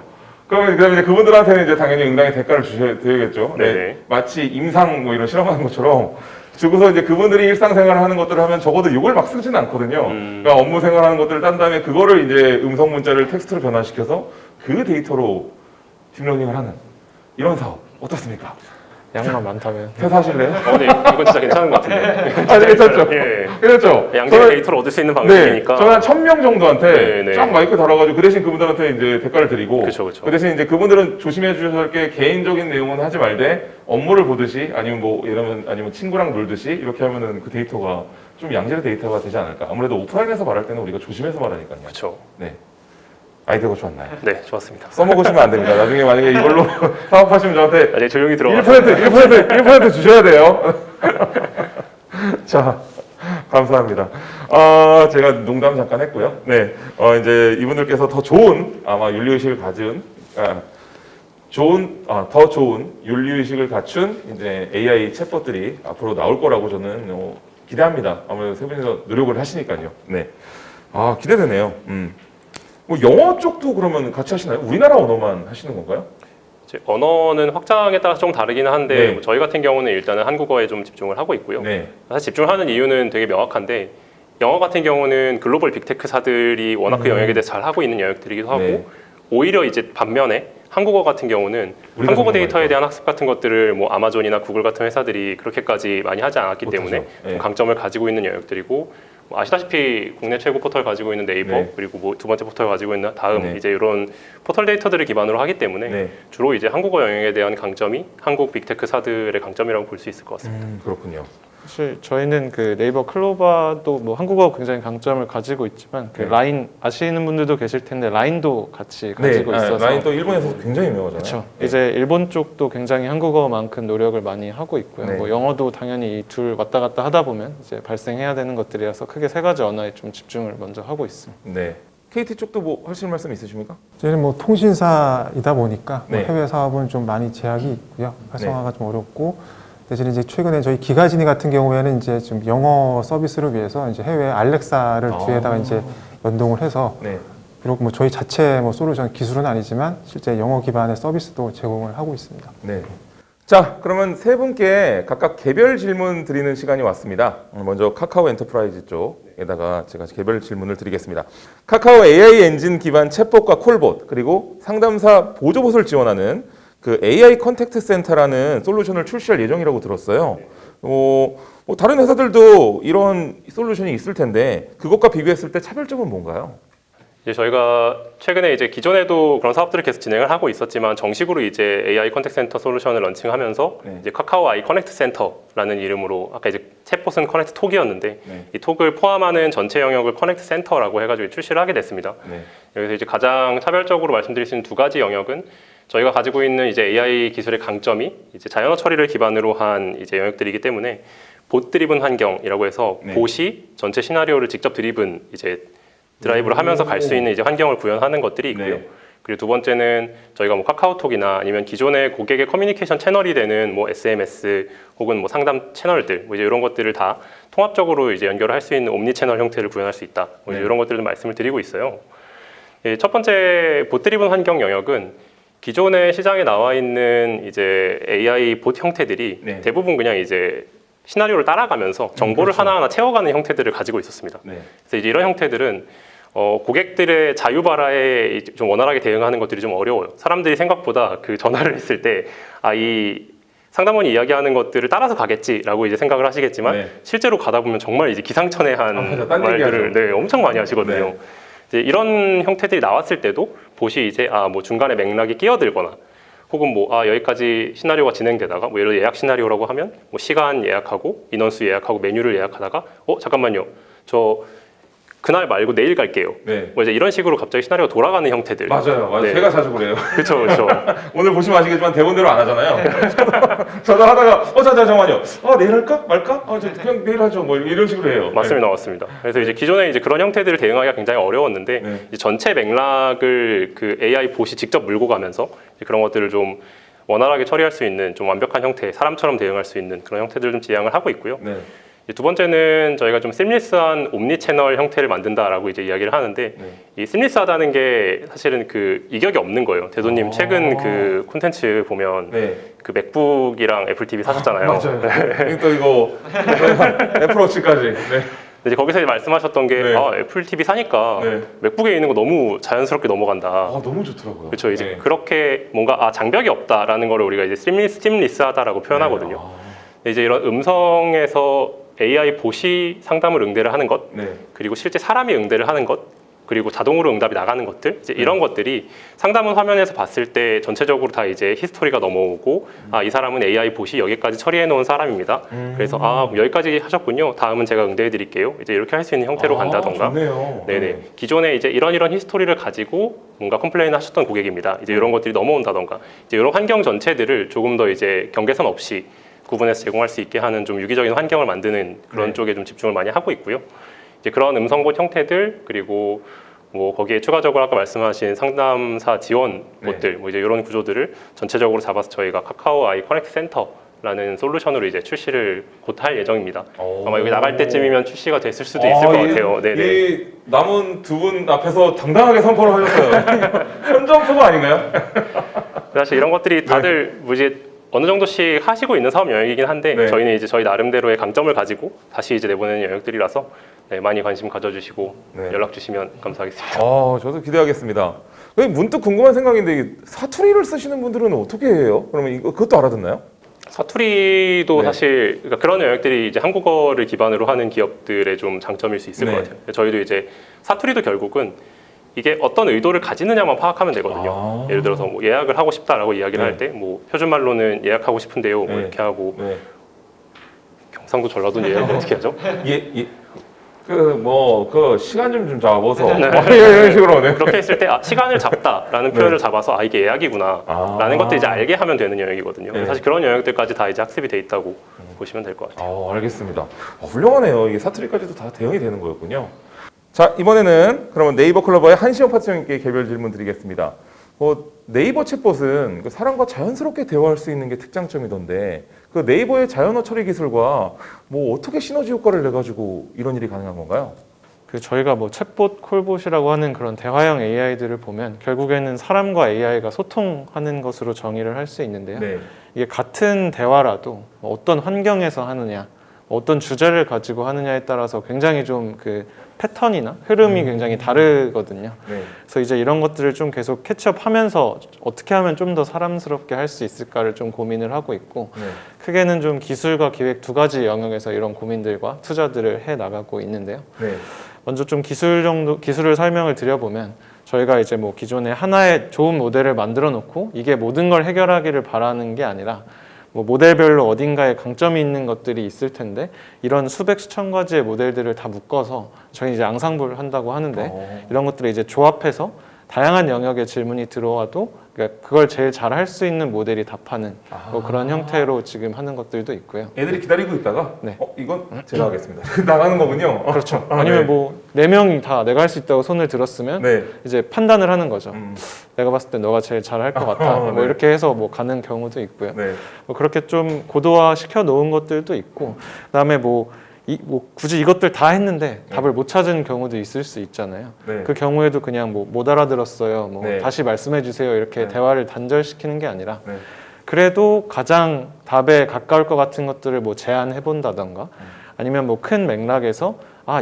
A: 그러면 그다음에 이제 그분들한테는 이제 당연히 응당의 대가를 주셔야 되겠죠. 네.
B: 네네.
A: 마치 임상 뭐 이런 실험하는 것처럼 주고서 이제 그분들이 일상생활을 하는 것들을 하면 적어도 욕을 막 쓰지는 않거든요. 그러니까 업무 생활하는 것들을 딴 다음에 그거를 이제 음성 문자를 텍스트로 변환시켜서 그 데이터로 딥러닝을 하는 이런 사업 어떻습니까?
C: 양만 많다면
A: 퇴사하실래요?
B: 네, 이건 진짜 괜찮은 것 같은데.
A: 아, 괜찮죠?
B: 예.
A: 그렇죠?
B: 양질의 데이터를 얻을 수 있는
A: 네,
B: 방식이니까.
A: 저는 한 1000명 정도한테
B: 네, 네.
A: 쫙 마이크 달아가지고 그 대신 그분들한테 이제 대가를 드리고
B: 그쵸, 그쵸.
A: 그 대신 이제 그분들은 조심해 주셔야 할 게 개인적인 내용은 하지 말되 업무를 보듯이 아니면 뭐 이러면 아니면 친구랑 놀듯이 이렇게 하면은 그 데이터가 좀 양질의 데이터가 되지 않을까. 아무래도 오프라인에서 말할 때는 우리가 조심해서 말하니까요.
B: 그렇죠.
A: 네. 아이디어가 좋았나요?
B: 네, 좋았습니다.
A: 써먹으시면 안 됩니다. 나중에 만약에 이걸로 사업하시면 저한테
B: 네, 조용히 들어가.
A: 1% 주셔야 돼요. 자, 감사합니다. 제가 농담 잠깐 했고요. 네, 이제 이분들께서 더 좋은 아마 윤리의식을 가진 더 좋은 윤리의식을 갖춘 이제 AI 챗봇들이 앞으로 나올 거라고 저는 기대합니다. 아무래도 세 분이서 노력을 하시니까요. 네, 기대되네요. 뭐 영어 쪽도 그러면 같이 하시나요? 우리나라 언어만 하시는 건가요?
B: 이제 언어는 확장에 따라서 좀 다르기는 한데
A: 네.
B: 뭐 저희 같은 경우는 일단은 한국어에 좀 집중을 하고 있고요.
A: 네.
B: 사실 집중하는 이유는 되게 명확한데 영어 같은 경우는 글로벌 빅테크사들이 워낙 그 영역에 대해서 잘 하고 있는 영역들이기도 하고
A: 네.
B: 오히려 이제 반면에 한국어 같은 경우는
A: 우리가
B: 한국어
A: 전문가니까.
B: 데이터에 대한 학습 같은 것들을 뭐 아마존이나 구글 같은 회사들이 그렇게까지 많이 하지 않았기
A: 못하죠.
B: 때문에
A: 네.
B: 좀 강점을 가지고 있는 영역들이고 뭐 아시다시피 국내 최고 포털 가지고 있는 네이버
A: 네.
B: 그리고 뭐 두 번째 포털 가지고 있는 다음
A: 네.
B: 이제 이런 포털 데이터들을 기반으로 하기 때문에
A: 네.
B: 주로 이제 한국어 영역에 대한 강점이 한국 빅테크사들의 강점이라고 볼 수 있을 것 같습니다.
A: 그렇군요.
C: 사실 저희는 그 네이버 클로바도 뭐 한국어 굉장히 강점을 가지고 있지만 그
A: 네.
C: 라인 아시는 분들도 계실 텐데 라인도 같이 가지고 있어서
A: 라인 또 일본에서 굉장히 유명하잖아요.
C: 그렇죠.
A: 네.
C: 이제 일본 쪽도 굉장히 한국어만큼 노력을 많이 하고 있고요.
A: 네.
C: 뭐 영어도 당연히 이 둘 왔다 갔다 하다 보면 이제 발생해야 되는 것들이라서 크게 세 가지 언어에 좀 집중을 먼저 하고 있습니다.
A: 네. KT 쪽도 뭐 하실 말씀 있으십니까?
D: 저희는 뭐 통신사이다 보니까 뭐
A: 네.
D: 해외 사업은 좀 많이 제약이 있고요. 활성화가 좀 어렵고 대신 이제 최근에 저희 기가진이 같은 경우에는 이제 좀 영어 서비스를 위해서 이제 해외 알렉사를 뒤에다가 이제 연동을 해서
A: 네.
D: 비록 뭐 저희 자체 뭐 솔루션 기술은 아니지만 실제 영어 기반의 서비스도 제공을 하고 있습니다.
A: 네. 자, 그러면 세 분께 각각 개별 질문 드리는 시간이 왔습니다. 먼저 카카오 엔터프라이즈 쪽에다가 제가 개별 질문을 드리겠습니다. 카카오 AI 엔진 기반 챗봇과 콜봇 그리고 상담사 보조봇을 지원하는 그 AI 컨택트 센터라는 솔루션을 출시할 예정이라고 들었어요. 뭐 다른 회사들도 이런 솔루션이 있을 텐데 그것과 비교했을 때 차별점은 뭔가요?
B: 이제 저희가 최근에 이제 기존에도 그런 사업들을 계속 진행을 하고 있었지만 정식으로 이제 AI 컨택트 센터 솔루션을 런칭하면서
A: 네.
B: 이제 카카오 아이 커넥트 센터라는 이름으로 아까 이제 챗봇은 커넥트 톡이었는데
A: 네.
B: 이 톡을 포함하는 전체 영역을 커넥트 센터라고 해가지고 출시를 하게 됐습니다.
A: 네.
B: 여기서 이제 가장 차별적으로 말씀드릴 수 있는 두 가지 영역은 저희가 가지고 있는 이제 AI 기술의 강점이 이제 자연어 처리를 기반으로 한 이제 영역들이기 때문에 봇 드리븐 환경이라고 해서
A: 네.
B: 봇이 전체 시나리오를 직접 드리븐 이제 드라이브를 하면서 갈 수 있는 이제 환경을 구현하는 것들이 있고요.
A: 네.
B: 그리고 두 번째는 저희가 뭐 카카오톡이나 아니면 기존의 고객의 커뮤니케이션 채널이 되는 뭐 SMS 혹은 뭐 상담 채널들 뭐 이제 이런 것들을 다 통합적으로 이제 연결을 할 수 있는 옴니 채널 형태를 구현할 수 있다. 뭐 이제
A: 네.
B: 이런 것들을 말씀을 드리고 있어요. 예, 첫 번째 봇 드리븐 환경 영역은 기존의 시장에 나와 있는 이제 AI 봇 형태들이
A: 네.
B: 대부분 그냥 이제 시나리오를 따라가면서 정보를
A: 그렇죠.
B: 하나하나 채워가는 형태들을 가지고 있었습니다.
A: 네.
B: 그래서 이제 이런 형태들은 고객들의 자유발화에 좀 원활하게 대응하는 것들이 좀 어려워요. 사람들이 생각보다 그 전화를 했을 때 이 상담원이 이야기하는 것들을 따라서 가겠지라고 이제 생각을 하시겠지만
A: 네.
B: 실제로 가다 보면 정말 이제 기상천외한
A: 맞아. 딴
B: 말들을
A: 얘기하죠.
B: 엄청 많이 하시거든요.
A: 네.
B: 이제 이런 형태들이 나왔을 때도 봇이 이제 뭐 중간에 맥락이 끼어들거나 혹은 뭐 여기까지 시나리오가 진행되다가 뭐 예를 들어 예약 시나리오라고 하면 뭐 시간 예약하고 인원수 예약하고 메뉴를 예약하다가 잠깐만요. 저 그날 말고 내일 갈게요.
A: 네.
B: 뭐 이제 이런 식으로 갑자기 시나리오가 돌아가는 형태들.
A: 맞아요.
B: 네.
A: 제가 자주 그래요.
B: 그렇죠.
A: 오늘 보시면 아시겠지만 대본대로 안 하잖아요. 저도 하다가 잠깐만요. 내일 할까 말까? 그냥 내일 하죠. 뭐 이런 식으로 해요.
B: 맞습니다. 그래서 이제 기존에 이제 그런 형태들을 대응하기가 굉장히 어려웠는데
A: 네.
B: 이제 전체 맥락을 그 AI 봇이 직접 물고 가면서 이제 그런 것들을 좀 원활하게 처리할 수 있는 좀 완벽한 형태, 사람처럼 대응할 수 있는 그런 형태들을 좀 지향을 하고 있고요.
A: 네.
B: 이제 두 번째는 저희가 좀 심리스한 옴니 채널 형태를 만든다라고 이제 이야기를 하는데
A: 네.
B: 이 심리스하다는 게 사실은 그 이격이 없는 거예요. 대도님 최근 그 콘텐츠 보면
A: 네.
B: 그 맥북이랑 애플 TV 사셨잖아요.
A: 맞아요. 또 이거 애플워치까지. 네.
B: 이제 거기서 이제 말씀하셨던 게
A: 네.
B: 애플 TV 사니까
A: 네.
B: 맥북에 있는 거 너무 자연스럽게 넘어간다.
A: 너무 좋더라고요.
B: 그렇죠. 이제
A: 네.
B: 그렇게 뭔가 장벽이 없다라는 거를 우리가 이제 심리스하다라고 표현하거든요. 이제 이런 음성에서 AI 봇이 상담을 응대를 하는 것,
A: 네.
B: 그리고 실제 사람이 응대를 하는 것, 그리고 자동으로 응답이 나가는 것들, 이제 이런 것들이 상담원 화면에서 봤을 때 전체적으로 다 이제 히스토리가 넘어오고, 이 사람은 AI 봇이 여기까지 처리해 놓은 사람입니다. 그래서 여기까지 하셨군요. 다음은 제가 응대해 드릴게요. 이제 이렇게 할 수 있는 형태로 간다던가.
A: 좋네요.
B: 네네. 기존에 이제 이런 히스토리를 가지고 뭔가 컴플레인 하셨던 고객입니다. 이제 이런 것들이 넘어온다던가. 이제 이런 환경 전체들을 조금 더 이제 경계선 없이 구분해서 제공할 수 있게 하는 좀 유기적인 환경을 만드는 그런
A: 네.
B: 쪽에 좀 집중을 많이 하고 있고요. 이제 그런 음성봇 형태들 그리고 뭐 거기에 추가적으로 아까 말씀하신 상담사 지원 봇들 뭐 이제 이런 구조들을 전체적으로 잡아서 저희가 카카오 아이 커넥트 센터라는 솔루션으로 이제 출시를 곧 할 예정입니다. 아마 여기 나갈 때쯤이면 출시가 됐을 수도 있을 것 같아요. 네네.
A: 이 남은 두 분 앞에서 당당하게 선포를 하셨어요. 선점포가 아닌가요?
B: 사실 이런 것들이 다들 뭐 이제 어느 정도씩 하시고 있는 사업 영역이긴 한데
A: 네.
B: 저희는 이제 저희 나름대로의 강점을 가지고 다시 이제 내보내는 영역들이라서 많이 관심 가져주시고
A: 네.
B: 연락 주시면 감사하겠습니다.
A: 저도 기대하겠습니다. 문득 궁금한 생각인데 이 사투리를 쓰시는 분들은 어떻게 해요? 그러면 그것도 알아듣나요?
B: 사투리도
A: 네.
B: 사실 그러니까 그런 영역들이 이제 한국어를 기반으로 하는 기업들의 좀 장점일 수 있을
A: 네.
B: 것 같아요. 저희도 이제 사투리도 결국은 이게 어떤 의도를 가지느냐만 파악하면 되거든요. 예를 들어서 뭐 예약을 하고 싶다라고 이야기를
A: 네.
B: 할 때 뭐 표준말로는 예약하고 싶은데요 뭐
A: 네.
B: 이렇게 하고
A: 네.
B: 경상도 전라도 예약을 어떻게 하죠?
A: 그 시간 좀 잡아서
B: 네.
A: 이런 식으로 네.
B: 그렇게 했을 때 시간을 잡다라는 표현을 잡아서 이게 예약이구나 라는 것들 이제 알게 하면 되는 영역이거든요.
A: 네.
B: 사실 그런 영역들까지 다 이제 학습이 돼 있다고 보시면 될 것 같아요.
A: 알겠습니다. 훌륭하네요. 이게 사투리까지도 다 대응이 되는 거였군요. 자, 이번에는 그러면 네이버 클로버의 한시영 파트너님께 개별 질문 드리겠습니다. 네이버 챗봇은 그 사람과 자연스럽게 대화할 수 있는 게 특장점이던데 그 네이버의 자연어 처리 기술과 뭐 어떻게 시너지 효과를 내 가지고 이런 일이 가능한 건가요?
C: 저희가 뭐 챗봇, 콜봇이라고 하는 그런 대화형 AI들을 보면 결국에는 사람과 AI가 소통하는 것으로 정의를 할 수 있는데요.
A: 네.
C: 이게 같은 대화라도 어떤 환경에서 하느냐, 어떤 주제를 가지고 하느냐에 따라서 굉장히 좀 그 패턴이나 흐름이 굉장히 다르거든요.
A: 네.
C: 그래서 이제 이런 것들을 좀 계속 캐치업하면서 어떻게 하면 좀 더 사람스럽게 할 수 있을까를 좀 고민을 하고 있고
A: 네.
C: 크게는 좀 기술과 기획 두 가지 영역에서 이런 고민들과 투자들을 해 나가고 있는데요.
A: 네.
C: 먼저 좀 기술을 설명을 드려보면 저희가 이제 뭐 기존에 하나의 좋은 모델을 만들어 놓고 이게 모든 걸 해결하기를 바라는 게 아니라 뭐 모델별로 어딘가에 강점이 있는 것들이 있을 텐데 이런 수백 수천 가지의 모델들을 다 묶어서 저희 이제 앙상블 한다고 하는데 이런 것들을 이제 조합해서 다양한 영역의 질문이 들어와도 그러니까 그걸 제일 잘 할 수 있는 모델이 답하는 뭐 그런 형태로 지금 하는 것들도 있고요.
A: 애들이 기다리고 있다가
C: 네.
A: 이건 제가 하겠습니다. 나가는 거군요.
C: 그렇죠. 아니면
A: 네.
C: 뭐 4명이 다 내가 할 수 있다고 손을 들었으면
A: 네.
C: 이제 판단을 하는 거죠. 내가 봤을 때 너가 제일 잘 할 것 같아. 뭐
A: 네.
C: 이렇게 해서 뭐 가는 경우도 있고요.
A: 네.
C: 뭐 그렇게 좀 고도화 시켜 놓은 것들도 있고, 그다음에 뭐 굳이 이것들 다 했는데 답을 못 찾은 경우도 있을 수 있잖아요.
A: 네.
C: 그 경우에도 그냥 뭐 못 알아들었어요. 뭐
A: 네.
C: 다시 말씀해 주세요. 이렇게
A: 네.
C: 대화를 단절시키는 게 아니라
A: 네.
C: 그래도 가장 답에 가까울 것 같은 것들을 뭐 제안해 본다던가 아니면 뭐 큰 맥락에서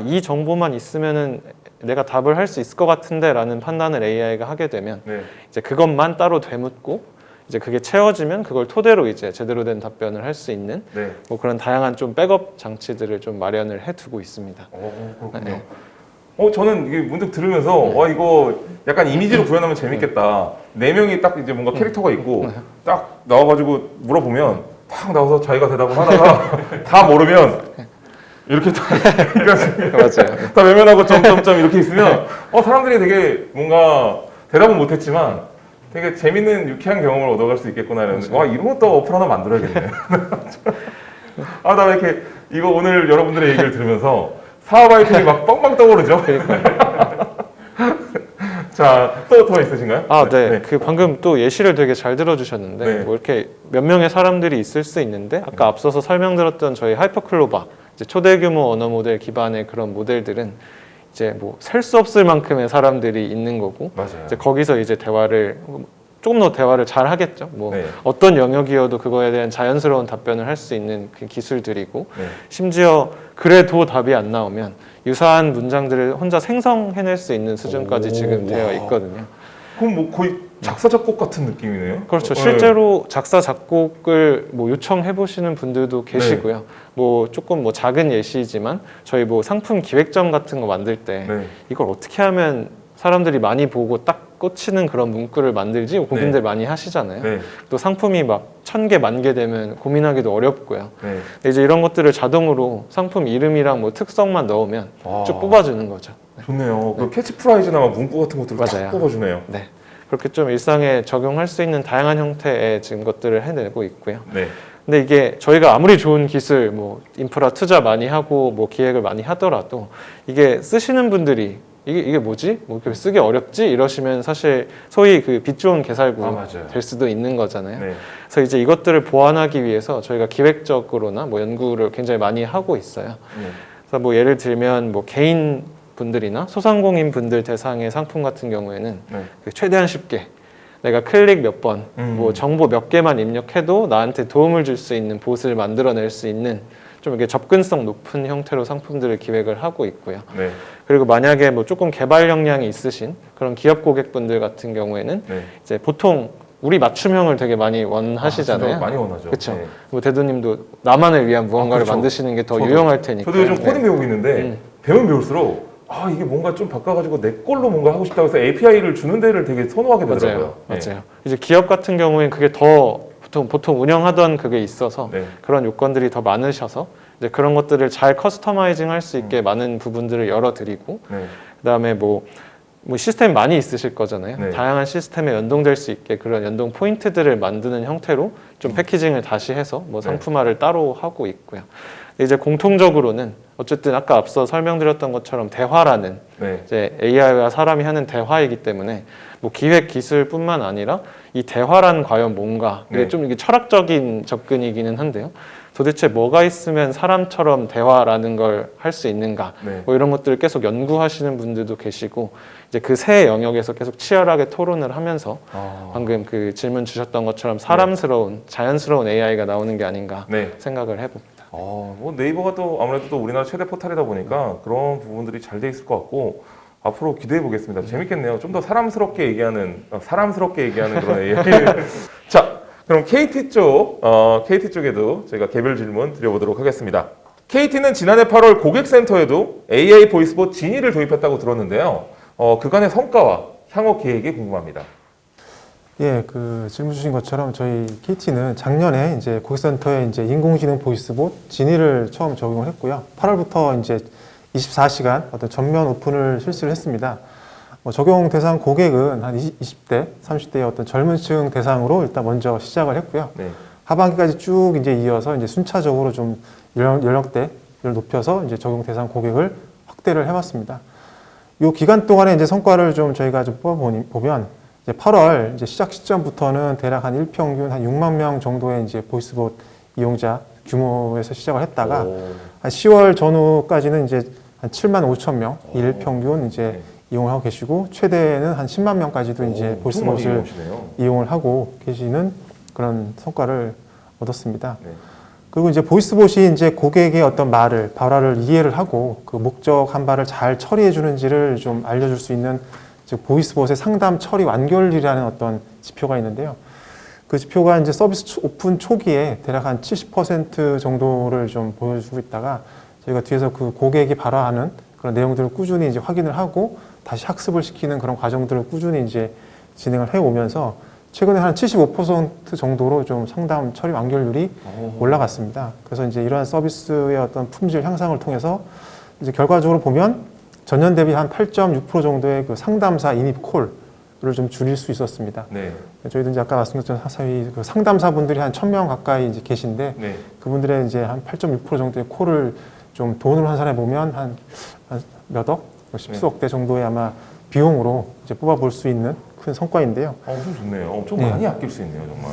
C: 이 정보만 있으면은 내가 답을 할 수 있을 것 같은데라는 판단을 AI가 하게 되면
A: 네.
C: 이제 그것만 따로 되묻고 이제 그게 채워지면 그걸 토대로 이제 제대로 된 답변을 할 수 있는
A: 네.
C: 뭐 그런 다양한 좀 백업 장치들을 좀 마련을 해두고 있습니다.
A: 그렇군요.
C: 네.
A: 저는 이게 문득 들으면서 이거 약간 이미지로 구현하면 재밌겠다. 4명이 딱 이제 뭔가 캐릭터가 있고 딱 나와가지고 물어보면 딱 나와서 자기가 대답을 하다가 다 모르면 이렇게 다
C: 맞아요.
A: 다 외면하고 점점점 이렇게 있으면 사람들이 되게 뭔가 대답은 못했지만 되게 재밌는 유쾌한 경험을 얻어갈 수 있겠구나 이런 이런 것도 어플 하나 만들어야겠네. 나 왜 이렇게 이거 오늘 여러분들의 얘기를 들으면서 사업 아이템이 막 빵빵 떠오르죠. 자, 또 더 있으신가요?
C: 네. 그 방금 또 예시를 되게 잘 들어주셨는데
A: 네.
C: 뭐 이렇게 몇 명의 사람들이 있을 수 있는데 아까 앞서서 설명드렸던 저희 하이퍼클로바 이제 초대규모 언어 모델 기반의 그런 모델들은 이제 뭐 셀 수 없을 만큼의 사람들이 있는 거고
A: 맞아요.
C: 이제 거기서 이제 대화를 조금 더 대화를 잘 하겠죠. 뭐
A: 네.
C: 어떤 영역이어도 그거에 대한 자연스러운 답변을 할 수 있는 그 기술들이고
A: 네.
C: 심지어 그래도 답이 안 나오면 유사한 문장들을 혼자 생성해낼 수 있는 수준까지 지금 되어 있거든요.
A: 그럼 뭐 거의 작사 작곡 같은 느낌이네요.
C: 그렇죠.
A: 네.
C: 실제로 작사 작곡을 뭐 요청해 보시는 분들도 계시고요. 뭐 조금 뭐 작은 예시지만 저희 뭐 상품 기획전 같은 거 만들 때
A: 네.
C: 이걸 어떻게 하면 사람들이 많이 보고 딱 꽂히는 그런 문구를 만들지 고민들 많이 하시잖아요.
A: 네.
C: 또 상품이 막 1000개, 10,000개 되면 고민하기도 어렵고요.
A: 네.
C: 근데 이제 이런 것들을 자동으로 상품 이름이랑 뭐 특성만 넣으면
A: 와.
C: 쭉 뽑아주는 거죠.
A: 좋네요. 그 캐치프라이즈나 막 문구 같은 것들을 딱
C: 맞아요.
A: 뽑아주네요.
C: 네. 그렇게 좀 일상에 적용할 수 있는 다양한 형태의 지금 것들을 해내고 있고요.
A: 네.
C: 근데 이게 저희가 아무리 좋은 기술, 뭐 인프라 투자 많이 하고 뭐 기획을 많이 하더라도 이게 쓰시는 분들이 이게 뭐지? 뭐 이렇게 쓰기 어렵지? 이러시면 사실 소위 그 빛 좋은 개살구
A: 맞아요.
C: 될 수도 있는 거잖아요.
A: 네.
C: 그래서 이제 이것들을 보완하기 위해서 저희가 기획적으로나 뭐 연구를 굉장히 많이 하고 있어요.
A: 네.
C: 그래서 뭐 예를 들면 뭐 개인 분들이나 소상공인 분들 대상의 상품 같은 경우에는
A: 네.
C: 그 최대한 쉽게 내가 클릭 몇 번, 뭐 정보 몇 개만 입력해도 나한테 도움을 줄 수 있는 봇을 만들어낼 수 있는 좀 이렇게 접근성 높은 형태로 상품들을 기획을 하고 있고요.
A: 네.
C: 그리고 만약에 뭐 조금 개발 역량이 있으신 그런 기업 고객분들 같은 경우에는
A: 네.
C: 이제 보통 우리 맞춤형을 되게 많이
A: 진짜
C: 원하시잖아요.
A: 많이 원하죠.
C: 그렇죠.
A: 네.
C: 뭐 대도님도 나만을 위한 무언가를
A: 그렇죠.
C: 만드시는 게 더
A: 저도.
C: 유용할 테니까.
A: 저도 요즘 코딩 배우고 있는데
C: 음.
A: 배우면 배울수록 이게 뭔가 좀 바꿔가지고 내 걸로 뭔가 하고 싶다고 해서 API를 주는 데를 되게 선호하게 되더라고요.
C: 맞아요. 맞아요. 이제 기업 같은 경우에는 그게 더 보통 운영하던 그게 있어서
A: 네.
C: 그런 요건들이 더 많으셔서 이제 그런 것들을 잘 커스터마이징 할 수 있게 많은 부분들을 열어드리고
A: 네.
C: 그다음에 뭐 시스템 많이 있으실 거잖아요.
A: 네.
C: 다양한 시스템에 연동될 수 있게 그런 연동 포인트들을 만드는 형태로 좀 패키징을 다시 해서 뭐
A: 네.
C: 상품화를 따로 하고 있고요. 근데 이제 공통적으로는 어쨌든 아까 앞서 설명드렸던 것처럼 대화라는
A: 네.
C: 이제 AI와 사람이 하는 대화이기 때문에 뭐 기획 기술뿐만 아니라 이 대화란 과연 뭔가 이게
A: 네.
C: 좀 이게 철학적인 접근이기는 한데요. 도대체 뭐가 있으면 사람처럼 대화라는 걸 할 수 있는가?
A: 네.
C: 뭐 이런 것들을 계속 연구하시는 분들도 계시고 이제 그 세 영역에서 계속 치열하게 토론을 하면서 방금 그 질문 주셨던 것처럼 사람스러운 자연스러운 AI가 나오는 게 아닌가
A: 네.
C: 생각을 해봅니다.
A: 뭐 네이버가 또 아무래도 또 우리나라 최대 포털이다 보니까 그런 부분들이 잘 돼 있을 것 같고 앞으로 기대해 보겠습니다. 재밌겠네요. 좀 더 사람스럽게 얘기하는 그런 AI. 자, 그럼 KT 쪽에도 저희가 개별 질문 드려보도록 하겠습니다. KT는 지난해 8월 고객센터에도 AI 보이스봇 지니를 도입했다고 들었는데요. 그간의 성과와 향후 계획이 궁금합니다.
D: 예, 그 질문 주신 것처럼 저희 KT는 작년에 이제 고객센터에 이제 인공지능 보이스봇 지니를 처음 적용을 했고요. 8월부터 이제 24시간 어떤 전면 오픈을 실시를 했습니다. 적용 대상 고객은 한 20대, 30대의 어떤 젊은 층 대상으로 일단 먼저 시작을 했고요.
A: 네.
D: 하반기까지 쭉 이제 이어서 이제 순차적으로 좀 연령대를 높여서 이제 적용 대상 고객을 확대를 해왔습니다. 이 기간 동안에 이제 성과를 좀 저희가 좀 뽑아보면 이제 8월 이제 시작 시점부터는 대략 한 일평균 한 6만 명 정도의 이제 보이스봇 이용자 규모에서 시작을 했다가 한 10월 전후까지는 이제 한 7만 5천 명 일평균 이제
A: 네.
D: 이용을 하고 계시고 최대는 한 10만 명까지도 이제 보이스봇을 이용을 하고 계시는 그런 성과를 얻었습니다.
A: 네.
D: 그리고 이제 보이스봇이 이제 고객의 어떤 말을, 발화를 이해를 하고 그 목적 한 바를 잘 처리해 주는지를 좀 알려줄 수 있는 즉 보이스봇의 상담 처리 완결률이라는 어떤 지표가 있는데요. 그 지표가 이제 서비스 오픈 초기에 대략 한 70% 정도를 좀 보여주고 있다가 저희가 뒤에서 그 고객이 발화하는 그런 내용들을 꾸준히 이제 확인을 하고 다시 학습을 시키는 그런 과정들을 꾸준히 이제 진행을 해 오면서 최근에 한 75% 정도로 좀 상담 처리 완결률이 올라갔습니다. 그래서 이제 이러한 서비스의 어떤 품질 향상을 통해서 이제 결과적으로 보면 전년 대비 한 8.6% 정도의 그 상담사 인입 콜을 좀 줄일 수 있었습니다.
A: 네.
D: 저희도 이제 아까 말씀드렸던 사실 그 상담사분들이 한 1,000명 가까이 이제 계신데
A: 네.
D: 그분들의 이제 한 8.6% 정도의 콜을 좀 돈으로 환산해 보면 한 몇 억, 십수억 대 정도의 아마 비용으로 이제 뽑아볼 수 있는 큰 성과인데요.
A: 엄청 좋네요. 엄청
D: 네.
A: 많이 아낄 수 있네요, 정말.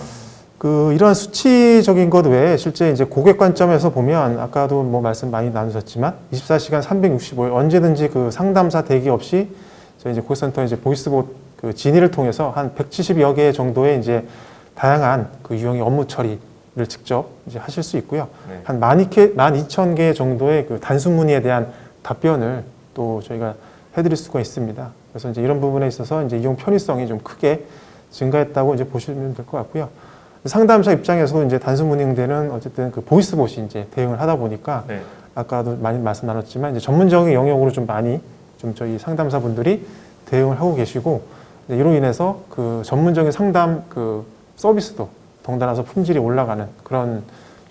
D: 그 이러한 수치적인 것 외에 실제 이제 고객 관점에서 보면 아까도 뭐 말씀 많이 나누셨지만 24시간 365일 언제든지 그 상담사 대기 없이 저희 이제 고객센터 이제 보이스봇 그 진의를 통해서 한 170여 개 정도의 이제 다양한 그 유형의 업무 처리를 직접 이제 하실 수 있고요.
A: 네.
D: 한 12,000개 정도의 그 단순 문의에 대한 답변을 또 저희가 해드릴 수가 있습니다. 그래서 이제 이런 부분에 있어서 이제 이용 편의성이 좀 크게 증가했다고 이제 보시면 될 것 같고요. 상담사 입장에서도 이제 단순 문의 응대는 어쨌든 그 보이스봇이 이제 대응을 하다 보니까
A: 네.
D: 아까도 많이 말씀 나눴지만 이제 전문적인 영역으로 좀 많이 좀 저희 상담사분들이 대응을 하고 계시고 이로 인해서 그 전문적인 상담 그 서비스도 덩달아서 품질이 올라가는 그런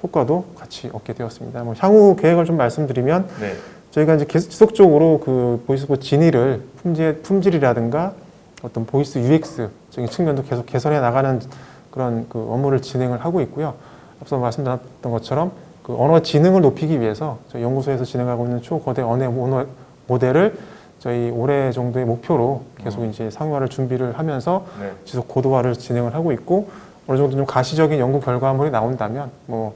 D: 효과도 같이 얻게 되었습니다. 뭐 향후 계획을 좀 말씀드리면
A: 네.
D: 저희가 이제 계속 지속적으로 그 보이스봇 진의를 품질이라든가 어떤 보이스 UX적인 측면도 계속 개선해 나가는 그런 그 업무를 진행을 하고 있고요. 앞서 말씀드렸던 것처럼 그 언어 지능을 높이기 위해서 저희 연구소에서 진행하고 있는 초거대 언어 모델을 저희 올해 정도의 목표로 계속 이제 상용화를 준비를 하면서
A: 네.
D: 지속 고도화를 진행을 하고 있고 어느 정도 좀 가시적인 연구 결과물이 나온다면 뭐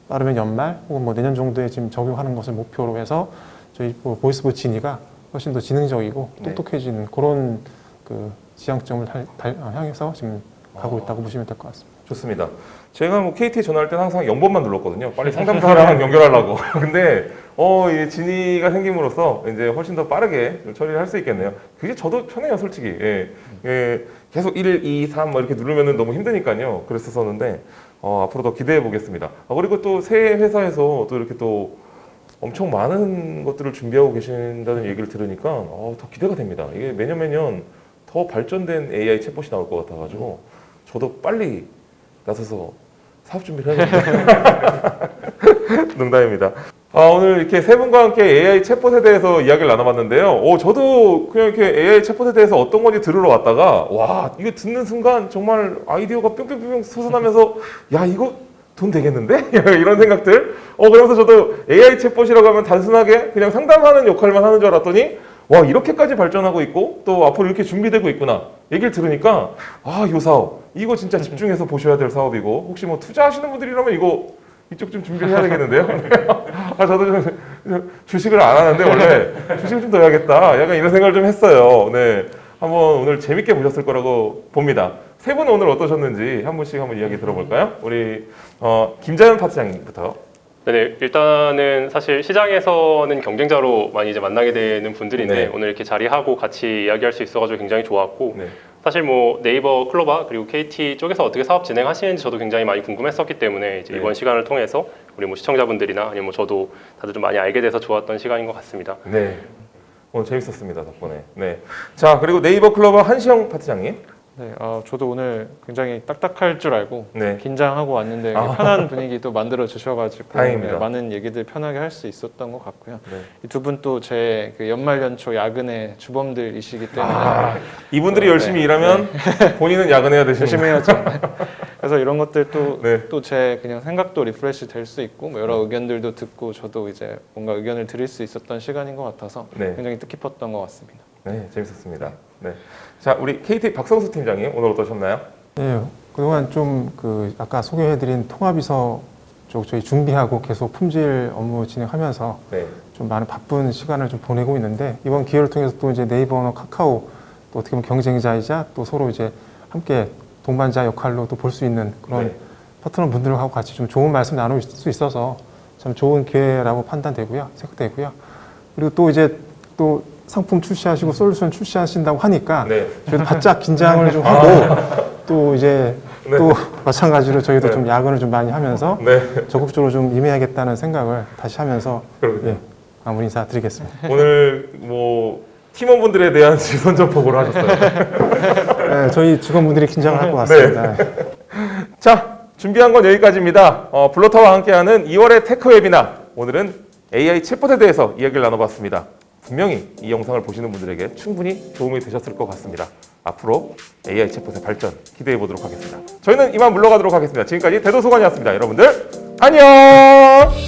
D: 빠르면 연말 혹은 뭐 내년 정도에 지금 적용하는 것을 목표로 해서 저희 보이스봇 진의가 훨씬 더 지능적이고
A: 네.
D: 똑똑해지는 그런 그 지향점을 향해서 지금 가고 있다고 보시면 될 것 같습니다.
A: 좋습니다. 제가 뭐 KT에 전화할 때는 항상 0번만 눌렀거든요. 빨리 상담사랑 연결하려고. 근데 이 진의가 생김으로써 이제 훨씬 더 빠르게 처리를 할 수 있겠네요. 그게 저도 편해요, 솔직히. 예. 예. 계속 1, 2, 3 뭐 이렇게 누르면은 너무 힘드니까요. 그랬었는데 앞으로 더 기대해 보겠습니다. 그리고 또 새 회사에서 또 이렇게 또 엄청 많은 것들을 준비하고 계신다는 얘기를 들으니까 더 기대가 됩니다. 이게 매년 더 발전된 AI 챗봇이 나올 것 같아가지고 저도 빨리 나서서 사업 준비를 해야겠네요. 농담입니다. 오늘 이렇게 세 분과 함께 AI 챗봇에 대해서 이야기를 나눠봤는데요. 저도 그냥 이렇게 AI 챗봇에 대해서 어떤 건지 들으러 왔다가 와 이거 듣는 순간 정말 아이디어가 뿅뿅뿅 솟아나면서 야 이거 돈 되겠는데? 이런 생각들. 그러면서 저도 AI 챗봇이라고 하면 단순하게 그냥 상담하는 역할만 하는 줄 알았더니 와 이렇게까지 발전하고 있고 또 앞으로 이렇게 준비되고 있구나 얘기를 들으니까 이 사업 이거 진짜 집중해서 보셔야 될 사업이고 혹시 뭐 투자하시는 분들이라면 이거 이쪽 좀 준비를 해야 되겠는데요. 저도 좀 주식을 안 하는데 원래 주식을 좀 더 해야겠다 약간 이런 생각을 좀 했어요. 네, 한번 오늘 재밌게 보셨을 거라고 봅니다. 세 분은 오늘 어떠셨는지 한 분씩 한번 이야기 들어볼까요? 우리 김자연 파트장님부터.
B: 네, 일단은 사실 시장에서는 경쟁자로 많이 이제 만나게 되는 분들인데
A: 네.
B: 오늘 이렇게 자리하고 같이 이야기할 수 있어가지고 굉장히 좋았고
A: 네.
B: 사실 뭐 네이버 클로바 그리고 KT 쪽에서 어떻게 사업 진행하시는지 저도 굉장히 많이 궁금했었기 때문에 이제
A: 네.
B: 이번 시간을 통해서 우리 뭐 시청자분들이나 아니면 뭐 저도 다들 좀 많이 알게 돼서 좋았던 시간인 것 같습니다.
A: 네. 오늘 재밌었습니다 덕분에. 네. 자 그리고 네이버 클로버 한시영 파트장님.
C: 네, 저도 오늘 굉장히 딱딱할 줄 알고
A: 네.
C: 긴장하고 왔는데 편한 분위기도 만들어 주셔가지고
A: 다행입니다.
C: 많은 얘기들 편하게 할 수 있었던 것 같고요.
A: 네.
C: 이 두 분 또 제 그 연말 연초 야근의 주범들이시기 때문에
A: 이분들이 열심히
C: 네.
A: 일하면 본인은 야근해야 되시는
C: 열심히 해야죠. 그래서 이런 것들
A: 네.
C: 또 제 그냥 생각도 리프레시 될 수 있고 뭐 여러 의견들도 듣고 저도 이제 뭔가 의견을 드릴 수 있었던 시간인 것 같아서
A: 네.
C: 굉장히 뜻깊었던 것 같습니다.
A: 네, 재밌었습니다. 네. 자, 우리 KT 박성수 팀장님 오늘 어떠셨나요?
D: 네, 그동안 좀 그 아까 소개해드린 통합비서 쪽 저희 준비하고 계속 품질 업무 진행하면서
A: 네.
D: 좀 많은 바쁜 시간을 좀 보내고 있는데 이번 기회를 통해서 또 이제 네이버나 카카오 또 어떻게 보면 경쟁자이자 또 서로 이제 함께 동반자 역할로 또 볼 수 있는 그런
A: 네.
D: 파트너 분들하고 같이 좀 좋은 말씀 나눌 수 있어서 참 좋은 기회라고 판단되고요, 생각되고요. 그리고 또 이제 또 상품 출시하시고 솔루션 출시하신다고 하니까
A: 네.
D: 저희도 바짝 긴장을 좀 하고 또 이제
A: 네.
D: 또 마찬가지로 저희도
A: 네.
D: 좀 야근을 좀 많이 하면서
A: 네.
D: 적극적으로 좀 임해야겠다는 생각을 다시 하면서
A: 그러게요.
D: 마무리 인사드리겠습니다.
A: 오늘 뭐 팀원분들에 대한 시선 전폭으로 하셨어요.
D: 네, 저희 직원분들이 긴장을 할 것 같습니다.
A: 자, 준비한 건 여기까지입니다. 블러터와 함께하는 2월의 테크 웨비나, 오늘은 AI 챗봇에 대해서 이야기를 나눠봤습니다. 분명히 이 영상을 보시는 분들에게 충분히 도움이 되셨을 것 같습니다. 앞으로 AI 챗봇의 발전 기대해 보도록 하겠습니다. 저희는 이만 물러가도록 하겠습니다. 지금까지 대도서관이었습니다. 여러분들 안녕!